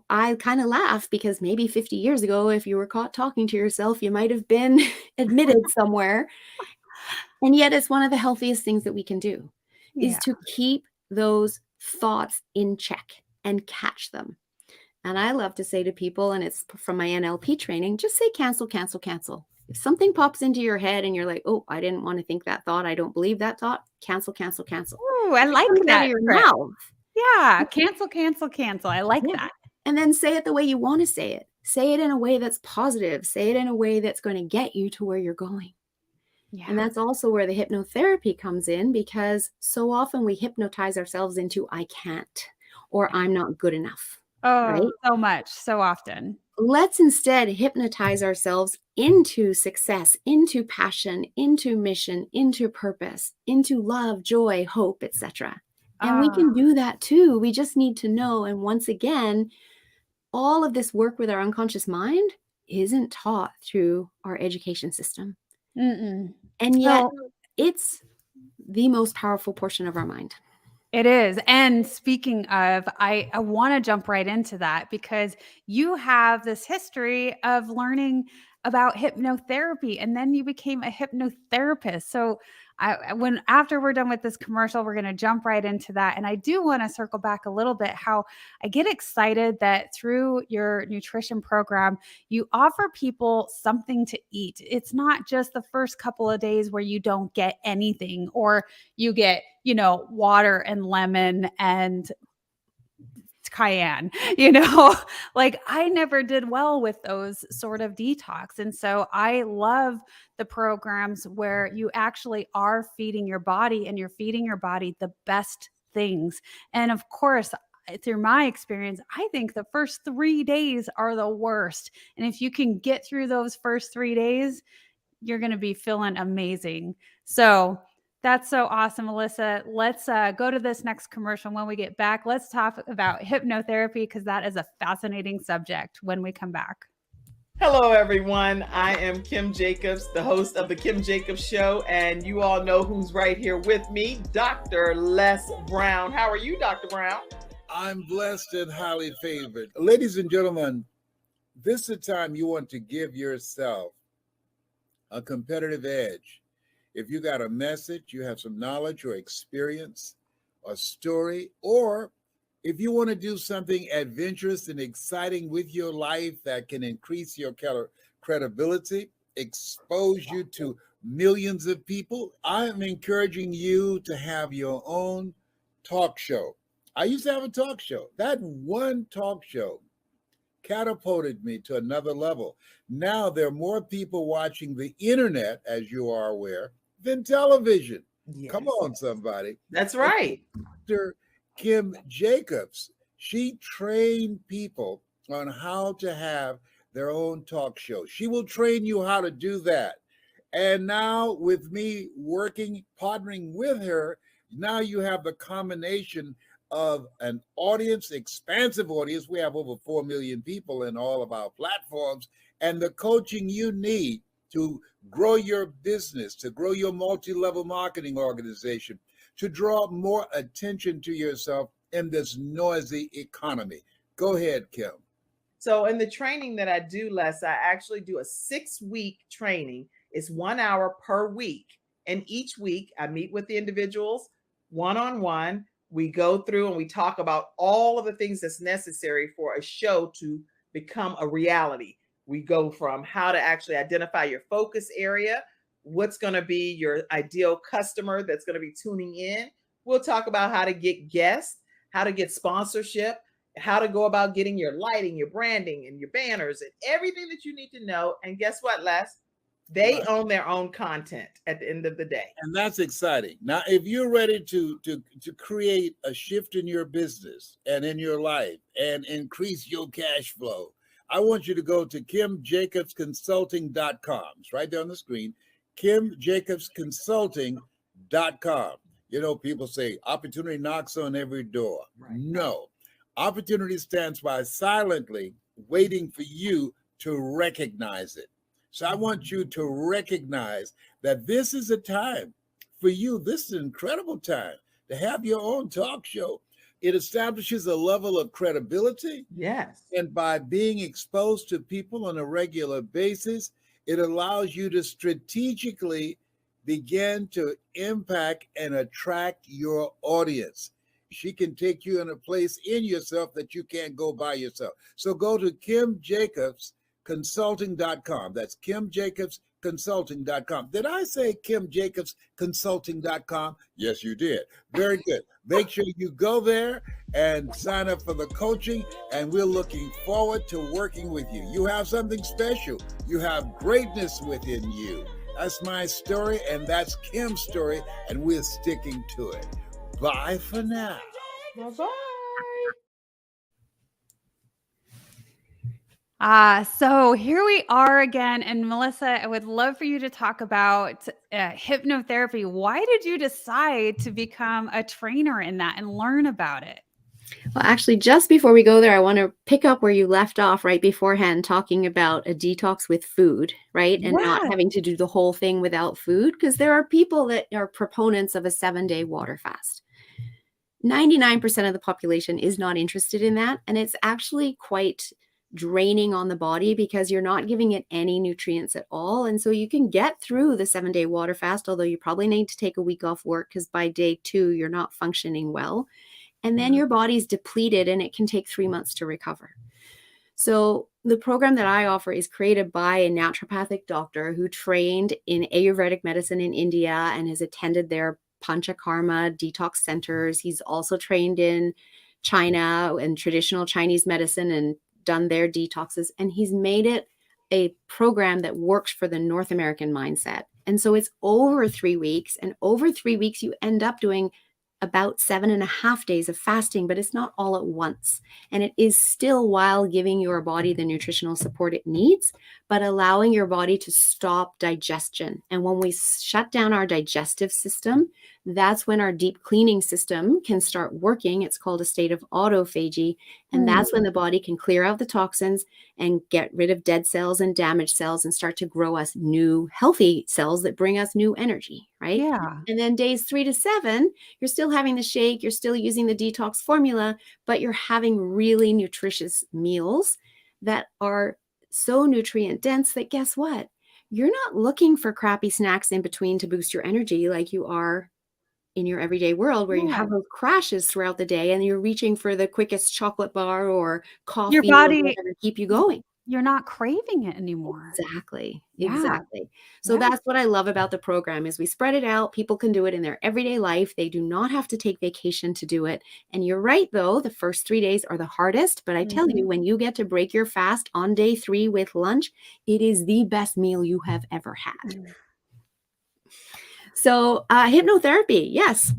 Speaker 2: I kind of laugh because maybe 50 years ago, if you were caught talking to yourself, you might have been admitted somewhere. And yet it's one of the healthiest things that we can do is
Speaker 1: Yeah.
Speaker 2: to keep those thoughts in check and catch them. And I love to say to people, and it's from my NLP training, just say cancel, cancel, cancel. If something pops into your head and you're like, oh, I didn't want to think that thought, I don't believe that thought, cancel, cancel, cancel.
Speaker 1: Ooh, I
Speaker 2: It's
Speaker 1: like
Speaker 2: coming out of
Speaker 1: that
Speaker 2: your
Speaker 1: trick.
Speaker 2: mouth.
Speaker 1: Yeah. Cancel, cancel, cancel. I like
Speaker 2: Yeah.
Speaker 1: that.
Speaker 2: And then say it the way you want to say it. Say it in a way that's positive. Say it in a way that's going to get you to where you're going.
Speaker 1: Yeah.
Speaker 2: And that's also where the hypnotherapy comes in because so often we hypnotize ourselves into I can't or I'm not good enough,
Speaker 1: Oh,
Speaker 2: right?
Speaker 1: so much, so often.
Speaker 2: Let's instead hypnotize ourselves into success, into passion, into mission, into purpose, into love, joy, hope, etc. And we
Speaker 1: Ah,
Speaker 2: can do that too. We just need to know. And once again, all of this work with our unconscious mind isn't taught through our education system.
Speaker 1: mm-mm.
Speaker 2: And yet,
Speaker 1: So
Speaker 2: it's the most powerful portion of our mind.
Speaker 1: it is. And speaking of, I want to jump right into that because you have this history of learning about hypnotherapy and then you became a hypnotherapist. So when after we're done with this commercial, we're going to jump right into that. And I do want to circle back a little bit how I get excited that through your nutrition program, you offer people something to eat. It's not just the first couple of days where you don't get anything or you get, water and lemon and cayenne, like I never did well with those sort of detox. And so I love the programs where you actually are feeding your body and you're feeding your body the best things. And of course, through my experience, I think the first 3 days are the worst. And if you can get through those first 3 days, you're going to be feeling amazing. So that's so awesome, Melissa. Let's go to this next commercial. When we get back, let's talk about hypnotherapy because that is a fascinating subject when we come back.
Speaker 3: Hello, everyone. I am Kim Jacobs, the host of The Kim Jacobs Show, and you all know who's right here with me, Dr. Les Brown. How are you, Dr. Brown?
Speaker 4: I'm blessed and highly favored. Ladies and gentlemen, this is the time you want to give yourself a competitive edge. If you got a message, you have some knowledge or experience, a story, or if you want to do something adventurous and exciting with your life that can increase your credibility, expose you to millions of people, I am encouraging you to have your own talk show. I used to have a talk show. That one talk show catapulted me to another level. Now there are more people watching the internet, as you are aware, than television.
Speaker 3: Yes.
Speaker 4: Come on, somebody.
Speaker 3: That's right.
Speaker 4: Dr. Kim Jacobs, she trained people on how to have their own talk show. She will train you how to do that. And now with me partnering with her, now you have the combination of an audience, expansive audience. We have over 4 million people in all of our platforms, and the coaching you need to grow your business, to grow your multi-level marketing organization, to draw more attention to yourself in this noisy economy. Go ahead, Kim.
Speaker 3: So in the training that I do, Les, I actually do a 6-week training. It's 1 hour per week. And each week I meet with the individuals one-on-one. We go through and we talk about all of the things that's necessary for a show to become a reality. We go from how to actually identify your focus area, what's going to be your ideal customer that's going to be tuning in. We'll talk about how to get guests, how to get sponsorship, how to go about getting your lighting, your branding, and your banners, and everything that you need to know. And guess what, Les? They own their own content at the end of the day.
Speaker 4: And that's exciting. Now, if you're ready to create a shift in your business and in your life and increase your cash flow, I want you to go to KimJacobsConsulting.com. It's right there on the screen, KimJacobsConsulting.com. You know, people say opportunity knocks on every door. Right. No, opportunity stands by silently waiting for you to recognize it. So I want you to recognize that this is a time for you. This is an incredible time to have your own talk show. It establishes a level of credibility.
Speaker 3: Yes.
Speaker 4: And by being exposed to people on a regular basis, it allows you to strategically begin to impact and attract your audience. She can take you in a place in yourself that you can't go by yourself. So go to KimJacobsConsulting.com. That's KimJacobsConsulting.com. Did I say KimJacobsConsulting.com? Yes, you did. Very good. Make sure you go there and sign up for the coaching, and we're looking forward to working with you. You have something special. You have greatness within you. That's my story, and that's Kim's story, and we're sticking to it. Bye for now.
Speaker 3: Bye-bye.
Speaker 1: So here we are again. And Melissa, I would love for you to talk about hypnotherapy. Why did you decide to become a trainer in that and learn about it?
Speaker 2: Well, actually, just before we go there, I want to pick up where you left off right beforehand, talking about a detox with food, right? And not
Speaker 1: Yeah.
Speaker 2: having to do the whole thing without food, because there are people that are proponents of a 7-day water fast. 99% of the population is not interested in that. And it's actually quite draining on the body because you're not giving it any nutrients at all. And so you can get through the 7-day water fast, although you probably need to take a week off work because by day 2, you're not functioning well. And then your body's depleted and it can take 3 months to recover. So the program that I offer is created by a naturopathic doctor who trained in Ayurvedic medicine in India and has attended their Panchakarma detox centers. He's also trained in China and traditional Chinese medicine and done their detoxes. And he's made it a program that works for the North American mindset. And so it's over 3 weeks. And over 3 weeks, you end up doing about 7.5 days of fasting, but it's not all at once. And it is still while giving your body the nutritional support it needs, but allowing your body to stop digestion. And when we shut down our digestive system, that's when our deep cleaning system can start working. It's called a state of autophagy. And that's when the body can clear out the toxins and get rid of dead cells and damaged cells and start to grow us new healthy cells that bring us new energy, right?
Speaker 1: Yeah.
Speaker 2: And then days 3 to 7, you're still having the shake, you're still using the detox formula, but you're having really nutritious meals that are so nutrient dense that guess what? You're not looking for crappy snacks in between to boost your energy like you are in your everyday world where you have those crashes throughout the day and you're reaching for the quickest chocolate bar or
Speaker 1: Your
Speaker 2: coffee or
Speaker 1: body,
Speaker 2: whatever to keep you going.
Speaker 1: you're not craving it anymore.
Speaker 2: Exactly.
Speaker 1: Yeah.
Speaker 2: Exactly. So
Speaker 1: Yeah.
Speaker 2: that's what I love about the program is we spread it out. People can do it in their everyday life. They do not have to take vacation to do it. And you're right, though, the first 3 days are the hardest. But I tell you, when you get to break your fast on day 3 with lunch, it is the best meal you have ever had. So hypnotherapy, yes.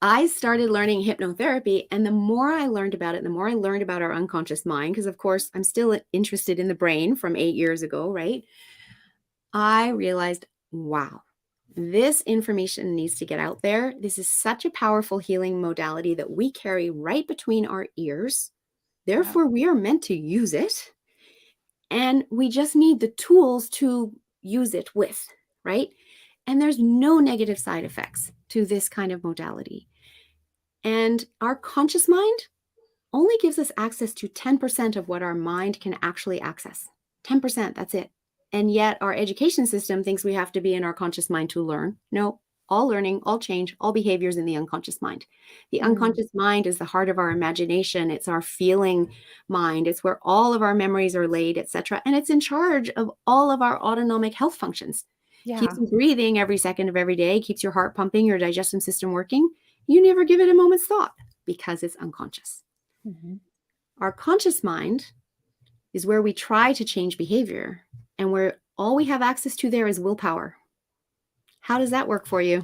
Speaker 2: I started learning hypnotherapy, and the more I learned about it, the more I learned about our unconscious mind, because of course I'm still interested in the brain from 8 years ago, right? I realized, wow, this information needs to get out there. This is such a powerful healing modality that we carry right between our ears. Therefore, we are meant to use it. And we just need the tools to use it with, right? And there's no negative side effects to this kind of modality. And our conscious mind only gives us access to 10% of what our mind can actually access. 10%, that's it. And yet our education system thinks we have to be in our conscious mind to learn. No, all learning, all change, all behaviors in the unconscious mind. The unconscious mind is the heart of our imagination. It's our feeling mind. It's where all of our memories are laid, etc. And it's in charge of all of our autonomic health functions.
Speaker 1: Yeah.
Speaker 2: Keeps you breathing every second of every day, keeps your heart pumping, your digestive system working. You never give it a moment's thought because it's unconscious. Our conscious mind is where we try to change behavior and where all we have access to there is willpower. How does that work for you?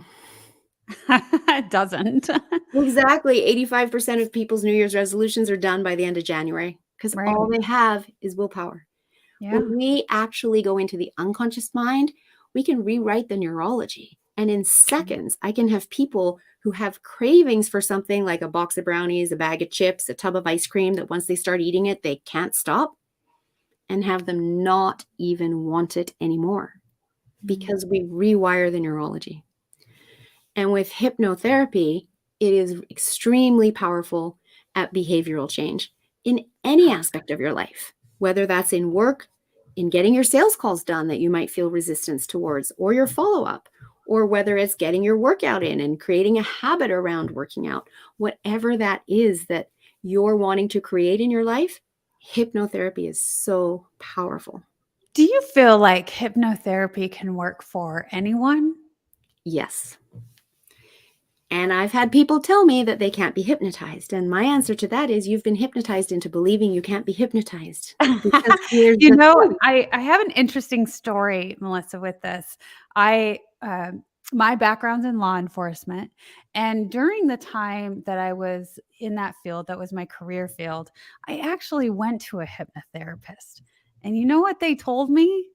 Speaker 1: It doesn't.
Speaker 2: Exactly. 85% of people's New Year's resolutions are done by the end of January because
Speaker 1: Right.
Speaker 2: all they have is willpower.
Speaker 1: Yeah.
Speaker 2: When we actually go into the unconscious mind, we can rewrite the neurology. And in seconds, I can have people who have cravings for something like a box of brownies, a bag of chips, a tub of ice cream that once they start eating it, they can't stop, and have them not even want it anymore because we rewire the neurology. And with hypnotherapy, it is extremely powerful at behavioral change in any aspect of your life, whether that's in work, in getting your sales calls done that you might feel resistance towards, or your follow-up, or whether it's getting your workout in and creating a habit around working out, whatever that is that you're wanting to create in your life, hypnotherapy is so powerful.
Speaker 1: Do you feel like hypnotherapy can work for anyone?
Speaker 2: Yes. And I've had people tell me that they can't be hypnotized. And my answer to that is you've been hypnotized into believing you can't be hypnotized. Because here's
Speaker 1: You
Speaker 2: the
Speaker 1: know,
Speaker 2: thing.
Speaker 1: I have an interesting story, Melissa, with this. I my background's in law enforcement. And during the time that I was in that field, that was my career field, I actually went to a hypnotherapist. And you know what they told me?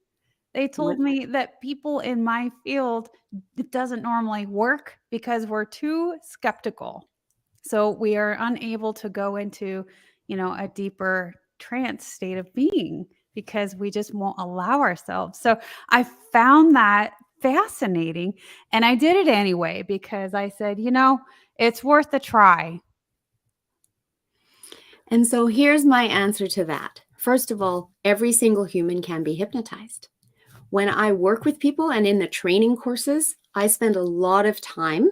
Speaker 1: They told me that people in my field, it doesn't normally work because we're too skeptical. So we are unable to go into, a deeper trance state of being because we just won't allow ourselves. So I found that fascinating, and I did it anyway because I said, it's worth a try.
Speaker 2: And so here's my answer to that. First of all, every single human can be hypnotized. When I work with people and in the training courses, I spend a lot of time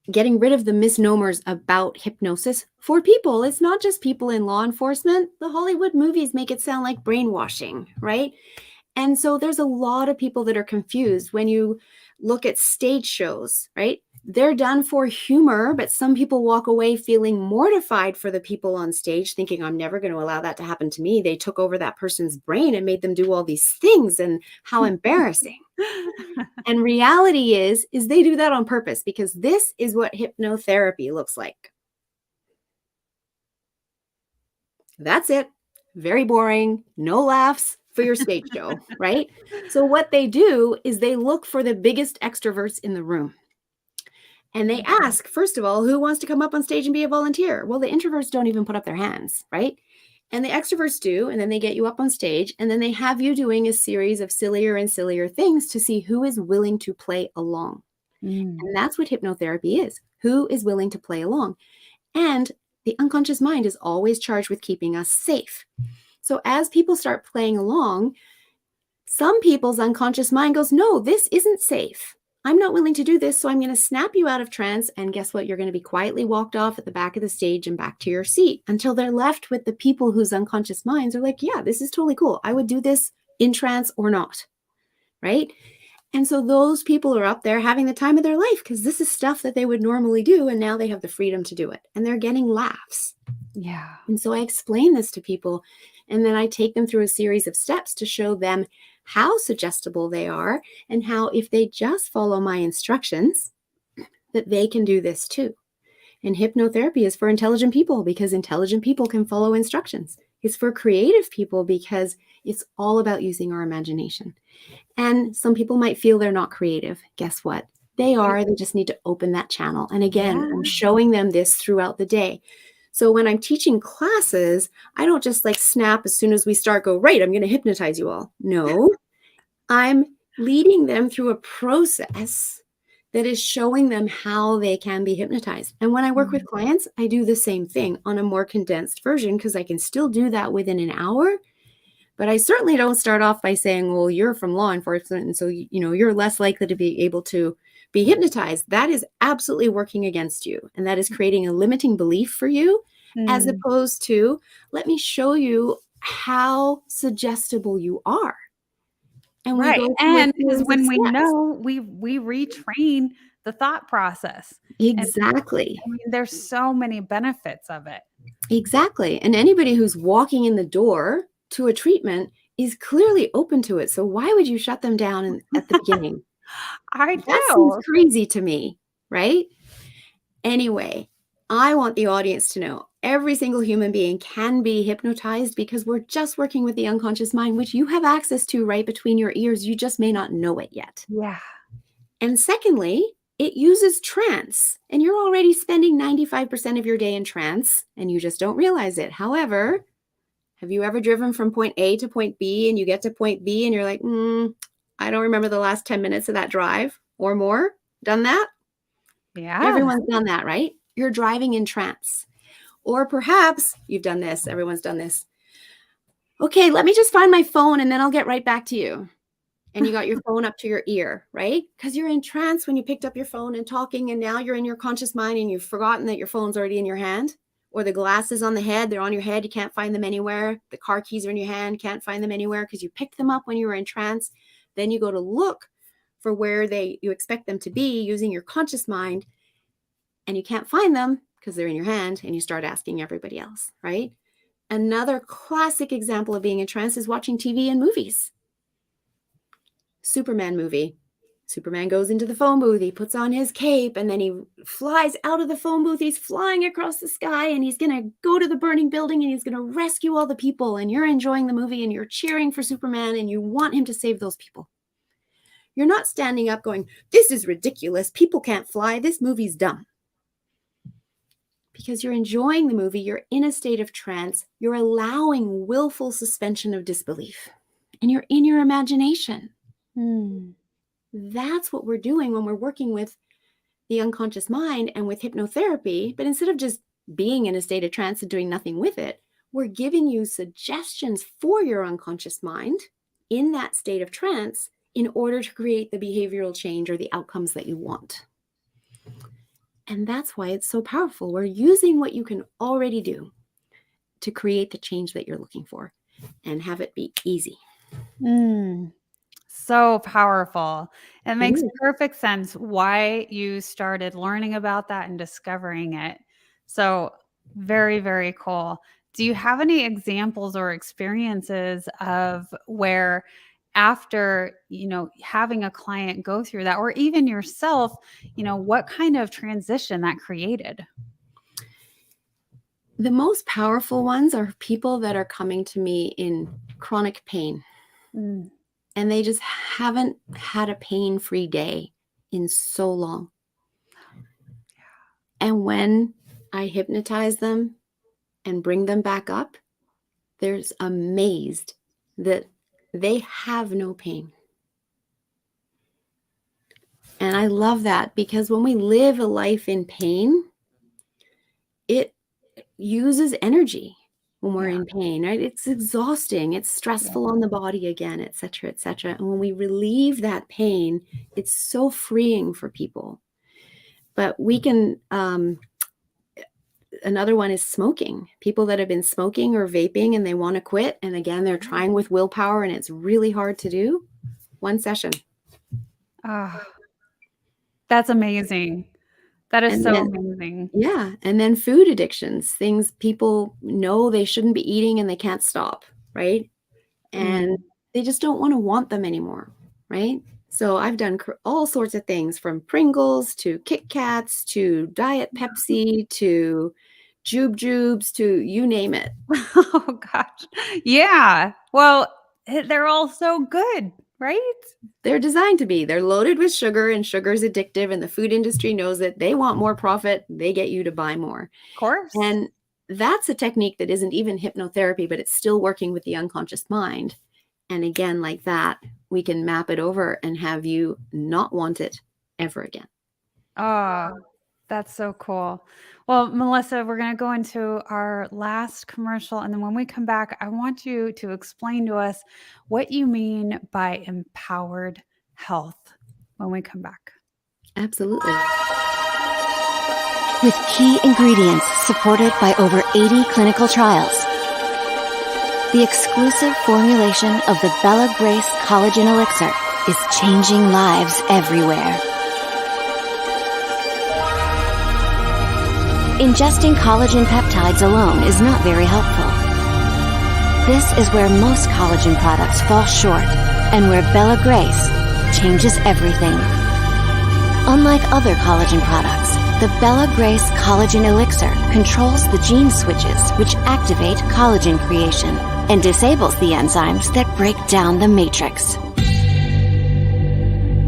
Speaker 2: getting rid of the misnomers about hypnosis for people. It's not just people in law enforcement. The Hollywood movies make it sound like brainwashing, right? And so there's a lot of people that are confused when you look at stage shows, right? They're done for humor, but some people walk away feeling mortified for the people on stage, thinking, I'm never going to allow that to happen to me. They took over that person's brain and made them do all these things, and how embarrassing. And reality is they do that on purpose, because this is what hypnotherapy looks like. That's it. Very boring. No laughs for your stage show, right? So what they do is they look for the biggest extroverts in the room. And they ask, first of all, who wants to come up on stage and be a volunteer? Well, the introverts don't even put up their hands, right? And the extroverts do, and then they get you up on stage, and then they have you doing a series of sillier and sillier things to see who is willing to play along. And that's what hypnotherapy is. Who is willing to play along? And the unconscious mind is always charged with keeping us safe. So as people start playing along, some people's unconscious mind goes, no, this isn't safe. I'm not willing to do this, so I'm going to snap you out of trance, and guess what? You're going to be quietly walked off at the back of the stage and back to your seat, until they're left with the people whose unconscious minds are like, yeah, this is totally cool. I would do this in trance or not, right? And so those people are up there having the time of their life, because this is stuff that they would normally do, and now they have the freedom to do it, and they're getting laughs.
Speaker 1: Yeah.
Speaker 2: And so I explain this to people, and then I take them through a series of steps to show them how suggestible they are, and how if they just follow my instructions, that they can do this too. And hypnotherapy is for intelligent people, because intelligent people can follow instructions. It's for creative people, because it's all about using our imagination. And some people might feel they're not creative. Guess what? They are. They just need to open that channel. And again, I'm showing them this throughout the day. So when I'm teaching classes, I don't just like snap as soon as we start, go, right, I'm going to hypnotize you all. No, I'm leading them through a process that is showing them how they can be hypnotized. And when I work with clients, I do the same thing on a more condensed version, because I can still do that within an hour. But I certainly don't start off by saying, well, you're from law enforcement, and so, you're less likely to be able to be hypnotized. That is absolutely working against you. And that is creating a limiting belief for you, as opposed to, let me show you how suggestible you are. And we go
Speaker 1: and because when we know, we retrain the thought process.
Speaker 2: Exactly.
Speaker 1: And, there's so many benefits of it.
Speaker 2: Exactly. And anybody who's walking in the door to a treatment is clearly open to it. So why would you shut them down at the beginning? That seems crazy to me, right? Anyway, I want the audience to know every single human being can be hypnotized, because we're just working with the unconscious mind, which you have access to right between your ears. You just may not know it yet.
Speaker 1: Yeah.
Speaker 2: And secondly, it uses trance, and you're already spending 95% of your day in trance, and you just don't realize it. However, have you ever driven from point A to point B, and you get to point B and you're like, I don't remember the last 10 minutes of that drive or more? Done that?
Speaker 1: Yeah.
Speaker 2: Everyone's done that, right? You're driving in trance. Or perhaps you've done this. Everyone's done this. Okay, let me just find my phone and then I'll get right back to you. And you got your phone up to your ear, right? Because you're in trance when you picked up your phone and talking, and now you're in your conscious mind and you've forgotten that your phone's already in your hand. Or the glasses on the head, they're on your head, you can't find them anywhere. The car keys are in your hand, can't find them anywhere because you picked them up when you were in trance. Then you go to look for where you expect them to be using your conscious mind, and you can't find them because they're in your hand, and you start asking everybody else, right? Another classic example of being in trance is watching TV and movies. Superman movie. Superman goes into the phone booth, he puts on his cape, and then he flies out of the phone booth. He's flying across the sky, and he's going to go to the burning building, and he's going to rescue all the people. And you're enjoying the movie, and you're cheering for Superman, and you want him to save those people. You're not standing up going, this is ridiculous. People can't fly. This movie's dumb. Because you're enjoying the movie. You're in a state of trance. You're allowing willful suspension of disbelief. And you're in your imagination. That's what we're doing when we're working with the unconscious mind and with hypnotherapy. But instead of just being in a state of trance and doing nothing with it, we're giving you suggestions for your unconscious mind in that state of trance in order to create the behavioral change or the outcomes that you want. And that's why it's so powerful. We're using what you can already do to create the change that you're looking for and have it be easy.
Speaker 1: So powerful. It makes perfect sense why you started learning about that and discovering it. So very, very cool. Do you have any examples or experiences of where after, having a client go through that, or even yourself, what kind of transition that created?
Speaker 2: The most powerful ones are people that are coming to me in chronic pain. And they just haven't had a pain-free day in so long. And when I hypnotize them and bring them back up, they're amazed that they have no pain. And I love that, because when we live a life in pain, it uses energy. When we're in pain, right? It's exhausting. It's stressful on the body again, et cetera, et cetera. And when we relieve that pain, it's so freeing for people. But we can, another one is smoking. People that have been smoking or vaping and they want to quit. And again, they're trying with willpower and it's really hard to do. One session.
Speaker 1: That's amazing. That is amazing.
Speaker 2: Yeah. And then food addictions, things people know they shouldn't be eating and they can't stop, right? And they just don't want them anymore, right? So I've done all sorts of things, from Pringles to Kit Kats to Diet Pepsi to Jubes to you name it.
Speaker 1: Oh, gosh. Yeah. Well, they're all so good, right?
Speaker 2: They're designed to be. They're loaded with sugar, and sugar is addictive, and the food industry knows that they want more profit. They get you to buy more.
Speaker 1: Of course.
Speaker 2: And that's a technique that isn't even hypnotherapy, but it's still working with the unconscious mind. And again, like that, we can map it over and have you not want it ever again.
Speaker 1: Oh, that's so cool. Well, Melissa, we're going to go into our last commercial. And then when we come back, I want you to explain to us what you mean by empowered health when we come back.
Speaker 2: Absolutely.
Speaker 5: With key ingredients supported by over 80 clinical trials, the exclusive formulation of the Bella Grace Collagen Elixir is changing lives everywhere. Ingesting collagen peptides alone is not very helpful. This is where most collagen products fall short, and where Bella Grace changes everything. Unlike other collagen products, the Bella Grace Collagen Elixir controls the gene switches which activate collagen creation and disables the enzymes that break down the matrix.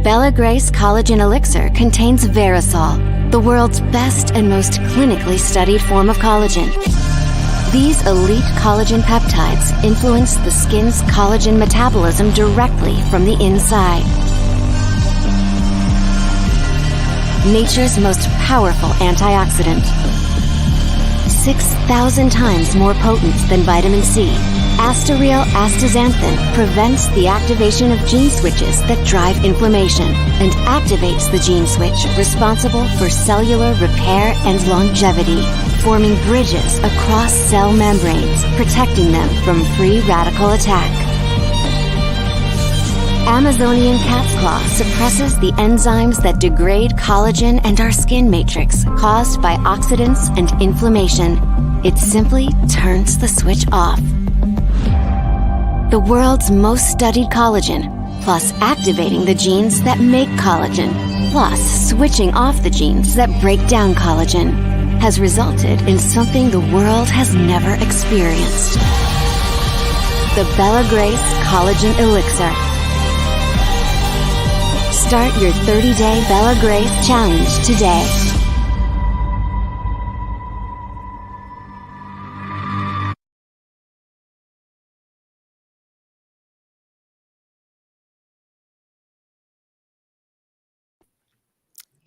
Speaker 5: Bella Grace Collagen Elixir contains Verisol, the world's best and most clinically studied form of collagen. These elite collagen peptides influence the skin's collagen metabolism directly from the inside. Nature's most powerful antioxidant. 6,000 times more potent than vitamin C, Astaryl astaxanthin prevents the activation of gene switches that drive inflammation and activates the gene switch responsible for cellular repair and longevity, forming bridges across cell membranes, protecting them from free radical attack. Amazonian cat's claw suppresses the enzymes that degrade collagen and our skin matrix caused by oxidants and inflammation. It simply turns the switch off. The world's most studied collagen, plus activating the genes that make collagen, plus switching off the genes that break down collagen, has resulted in something the world has never experienced. The Bella Grace Collagen Elixir. Start your 30-day Bella Grace challenge today.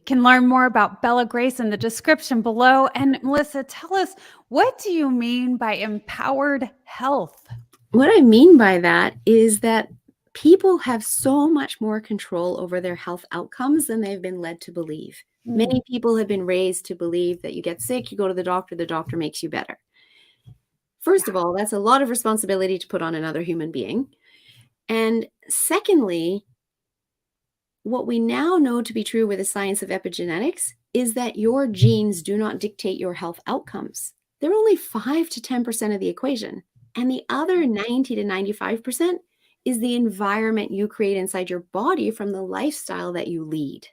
Speaker 1: Can learn more about Bella Grace in the description below. And Melissa, tell us, what do you mean by empowered health?
Speaker 2: What I mean by that is that people have so much more control over their health outcomes than they've been led to believe. Many people have been raised to believe that you get sick, you go to the doctor makes you better. First of all, that's a lot of responsibility to put on another human being. And secondly, what we now know to be true with the science of epigenetics is that your genes do not dictate your health outcomes. They're only 5 to 10% of the equation. And the other 90 to 95% is the environment you create inside your body from the lifestyle that you lead.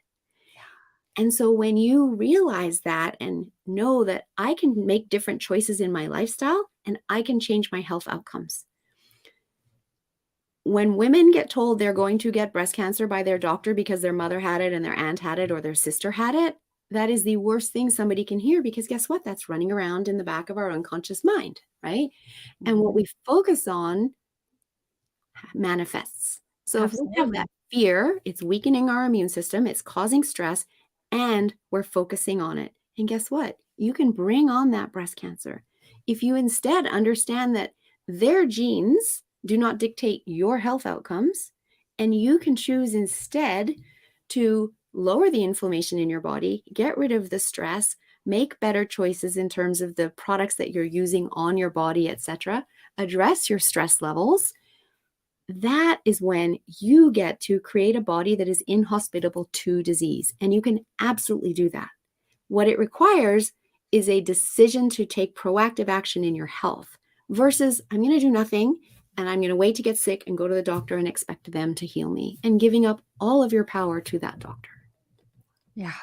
Speaker 2: And so when you realize that and know that I can make different choices in my lifestyle and I can change my health outcomes. When women get told they're going to get breast cancer by their doctor because their mother had it and their aunt had it or their sister had it, that is the worst thing somebody can hear, because guess what? That's running around in the back of our unconscious mind, right? And what we focus on manifests. So if we have that fear, it's weakening our immune system, it's causing stress, and we're focusing on it. And guess what? You can bring on that breast cancer. If you instead understand that their genes do not dictate your health outcomes, and you can choose instead to lower the inflammation in your body, get rid of the stress, make better choices in terms of the products that you're using on your body, etc., address your stress levels, that is when you get to create a body that is inhospitable to disease. And you can absolutely do that. What it requires is a decision to take proactive action in your health versus I'm going to do nothing and I'm going to wait to get sick and go to the doctor and expect them to heal me, and giving up all of your power to that doctor.
Speaker 1: Yeah.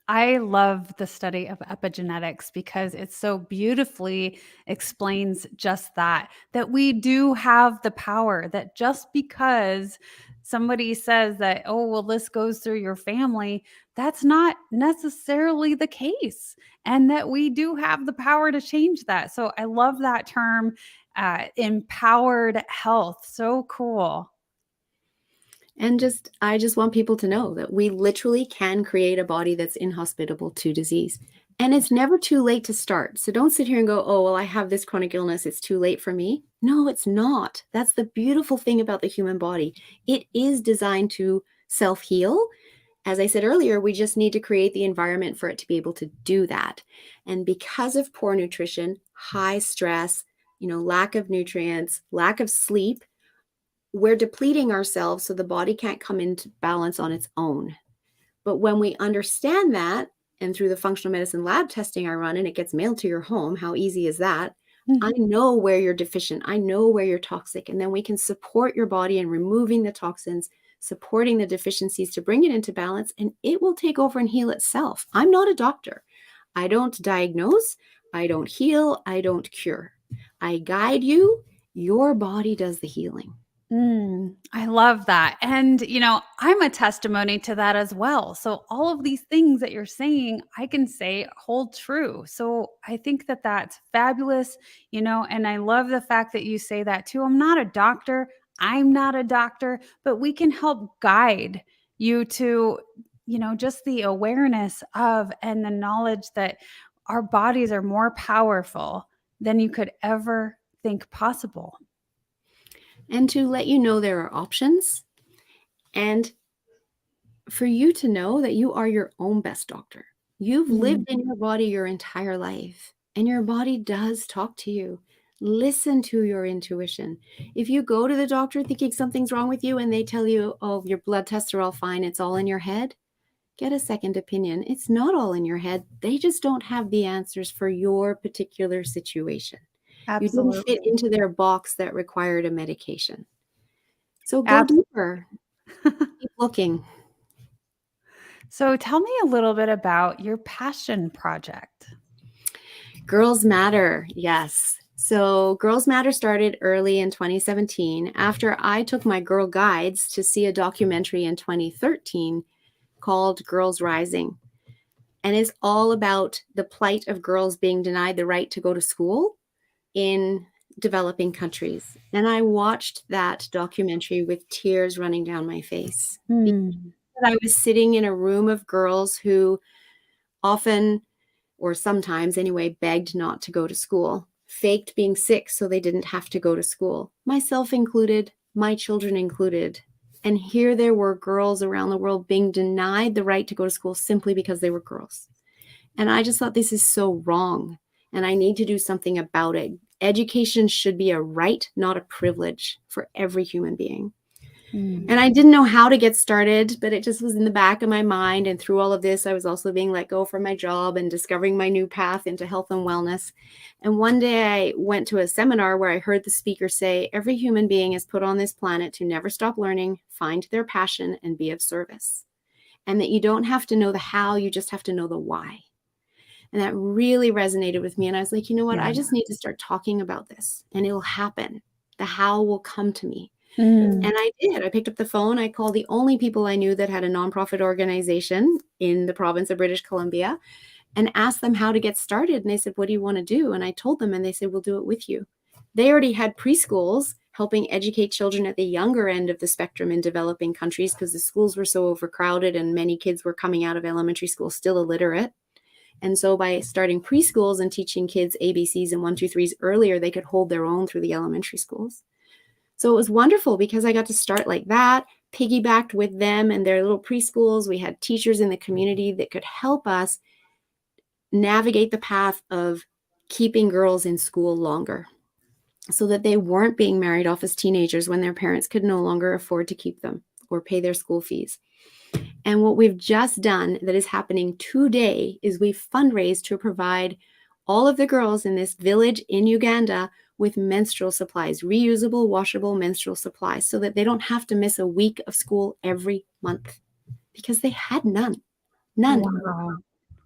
Speaker 1: I love the study of epigenetics because it so beautifully explains just that we do have the power, that just because somebody says that, oh, well, this goes through your family, that's not necessarily the case. And that we do have the power to change that. So I love that term, empowered health. So cool.
Speaker 2: And I just want people to know that we literally can create a body that's inhospitable to disease. And it's never too late to start. So don't sit here and go, oh, well, I have this chronic illness, it's too late for me. No, it's not. That's the beautiful thing about the human body. It is designed to self-heal. As I said earlier, we just need to create the environment for it to be able to do that. And because of poor nutrition, high stress, lack of nutrients, lack of sleep, we're depleting ourselves so the body can't come into balance on its own. But when we understand that, and through the functional medicine lab testing I run, and it gets mailed to your home, how easy is that? I know where you're deficient. I know where you're toxic. And then we can support your body in removing the toxins, supporting the deficiencies to bring it into balance, and it will take over and heal itself. I'm not a doctor. I don't diagnose. I don't heal. I don't cure. I guide you. Your body does the healing.
Speaker 1: I love that. And, I'm a testimony to that as well. So all of these things that you're saying, I can say hold true. So I think that that's fabulous, and I love the fact that you say that too. I'm not a doctor. But we can help guide you to, just the awareness of and the knowledge that our bodies are more powerful than you could ever think possible.
Speaker 2: And to let you know there are options, and for you to know that you are your own best doctor. You've lived in your body your entire life, and your body does talk to you. Listen to your intuition. If you go to the doctor thinking something's wrong with you and they tell you, oh, your blood tests are all fine, it's all in your head, get a second opinion. It's not all in your head. They just don't have the answers for your particular situation.
Speaker 1: Absolutely.
Speaker 2: You didn't fit into their box that required a medication. So go deeper. Keep looking.
Speaker 1: So tell me a little bit about your passion project.
Speaker 2: Girls Matter, yes. So Girls Matter started early in 2017 after I took my girl guides to see a documentary in 2013 called Girls Rising. And it's all about the plight of girls being denied the right to go to school in developing countries. And I watched that documentary with tears running down my face. I was sitting in a room of girls who often, or sometimes anyway, begged not to go to school, faked being sick so they didn't have to go to school, myself included, my children included. And here there were girls around the world being denied the right to go to school simply because they were girls. And I just thought, this is so wrong, and I need to do something about it. Education should be a right, not a privilege for every human being. And I didn't know how to get started, but it just was in the back of my mind. And through all of this, I was also being let go from my job and discovering my new path into health and wellness. And one day I went to a seminar where I heard the speaker say, every human being is put on this planet to never stop learning, find their passion, and be of service. And that you don't have to know the how, you just have to know the why. And that really resonated with me. And I was like, you know what? I just need to start talking about this and it'll happen. The how will come to me. And I did. I picked up the phone. I called the only people I knew that had a nonprofit organization in the province of British Columbia and asked them how to get started. And they said, what do you want to do? And I told them, and they said, we'll do it with you. They already had preschools helping educate children at the younger end of the spectrum in developing countries because the schools were so overcrowded and many kids were coming out of elementary school still illiterate. And so by starting preschools and teaching kids ABCs and 1, 2, 3s earlier, they could hold their own through the elementary schools. So it was wonderful because I got to start like that, piggybacked with them and their little preschools. We had teachers in the community that could help us navigate the path of keeping girls in school longer so that they weren't being married off as teenagers when their parents could no longer afford to keep them or pay their school fees. And what we've just done that is happening today is we've fundraised to provide all of the girls in this village in Uganda with menstrual supplies, reusable, washable menstrual supplies, so that they don't have to miss a week of school every month because they had none. None.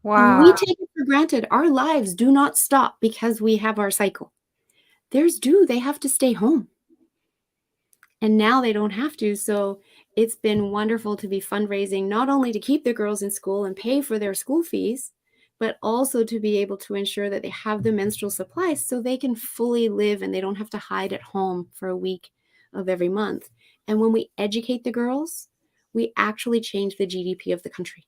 Speaker 2: And we take it for granted. Our lives do not stop because we have our cycle. Theirs do. They have to stay home. And now they don't have to. So it's been wonderful to be fundraising, not only to keep the girls in school and pay for their school fees, but also to be able to ensure that they have the menstrual supplies so they can fully live and they don't have to hide at home for a week of every month. And when we educate the girls, we actually change the GDP of the country.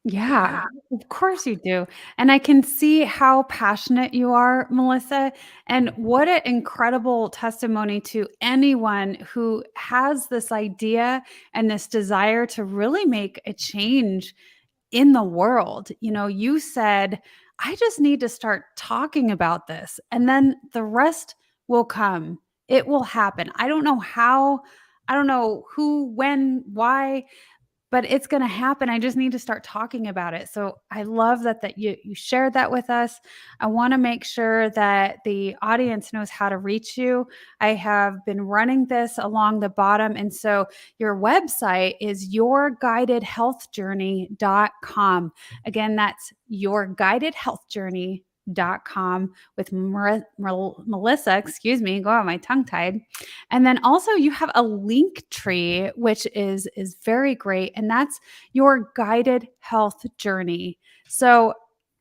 Speaker 1: Yeah, of course you do. And I can see how passionate you are, Melissa, and what an incredible testimony to anyone who has this idea and this desire to really make a change in the world. You know, you said, I just need to start talking about this, and then the rest will come. It will happen. I don't know how, I don't know who, when, why, but it's going to happen. I just need to start talking about it. So I love that you shared that with us. I want to make sure that the audience knows how to reach you. I have been running this along the bottom. And so your website is yourguidedhealthjourney.com. Again, that's yourguidedhealthjourney.com with Melissa, go on, my tongue tied. And then also you have a link tree, which is very great. And that's your guided health journey. So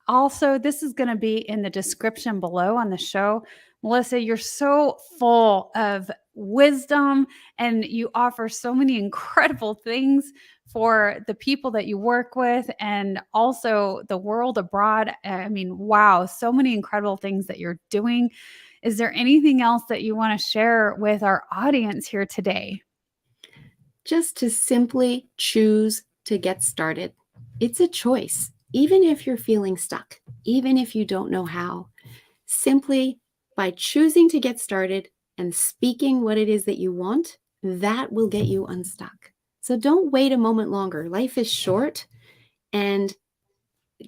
Speaker 1: also this is going to be in the description below on the show. Melissa, you're so full of wisdom and you offer so many incredible things for the people that you work with and also the world abroad. I mean, wow, so many incredible things that you're doing. Is there anything else that you want to share with our audience here today?
Speaker 2: Just to simply choose to get started. It's a choice. Even if you're feeling stuck, even if you don't know how, simply by choosing to get started and speaking what it is that you want, that will get you unstuck. So don't wait a moment longer. Life is short, and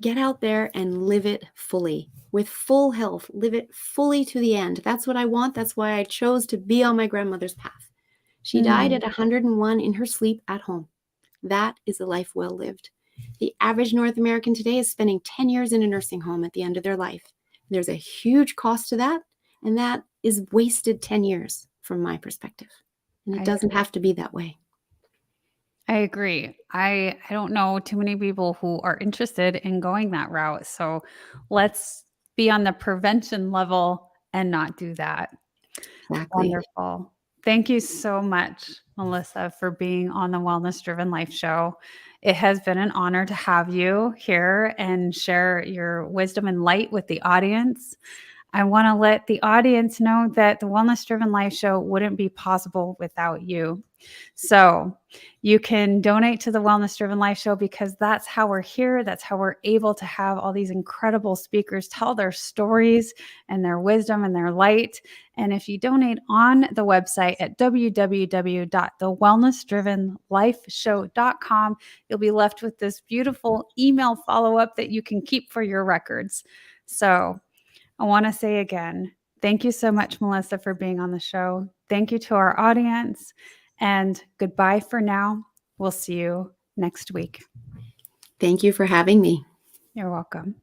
Speaker 2: get out there and live it fully with full health. Live it fully to the end. That's what I want. That's why I chose to be on my grandmother's path. She died at 101 in her sleep at home. That is a life well lived. The average North American today is spending 10 years in a nursing home at the end of their life. There's a huge cost to that, and that is wasted 10 years from my perspective. And it doesn't have to be that way.
Speaker 1: I agree. I don't know too many people who are interested in going that route. So let's be on the prevention level and not do that.
Speaker 2: Exactly.
Speaker 1: Wonderful. Thank you so much, Melissa, for being on the Wellness Driven Life Show. It has been an honor to have you here and share your wisdom and light with the audience. I want to let the audience know that the Wellness Driven Life Show wouldn't be possible without you. So you can donate to the Wellness Driven Life Show because that's how we're here. That's how we're able to have all these incredible speakers tell their stories and their wisdom and their light. And if you donate on the website at www.thewellnessdrivenlifeshow.com, you'll be left with this beautiful email follow-up that you can keep for your records. So I want to say again, thank you so much, Melissa, for being on the show. Thank you to our audience. And goodbye for now. We'll see you next week.
Speaker 2: Thank you for having me.
Speaker 1: You're welcome.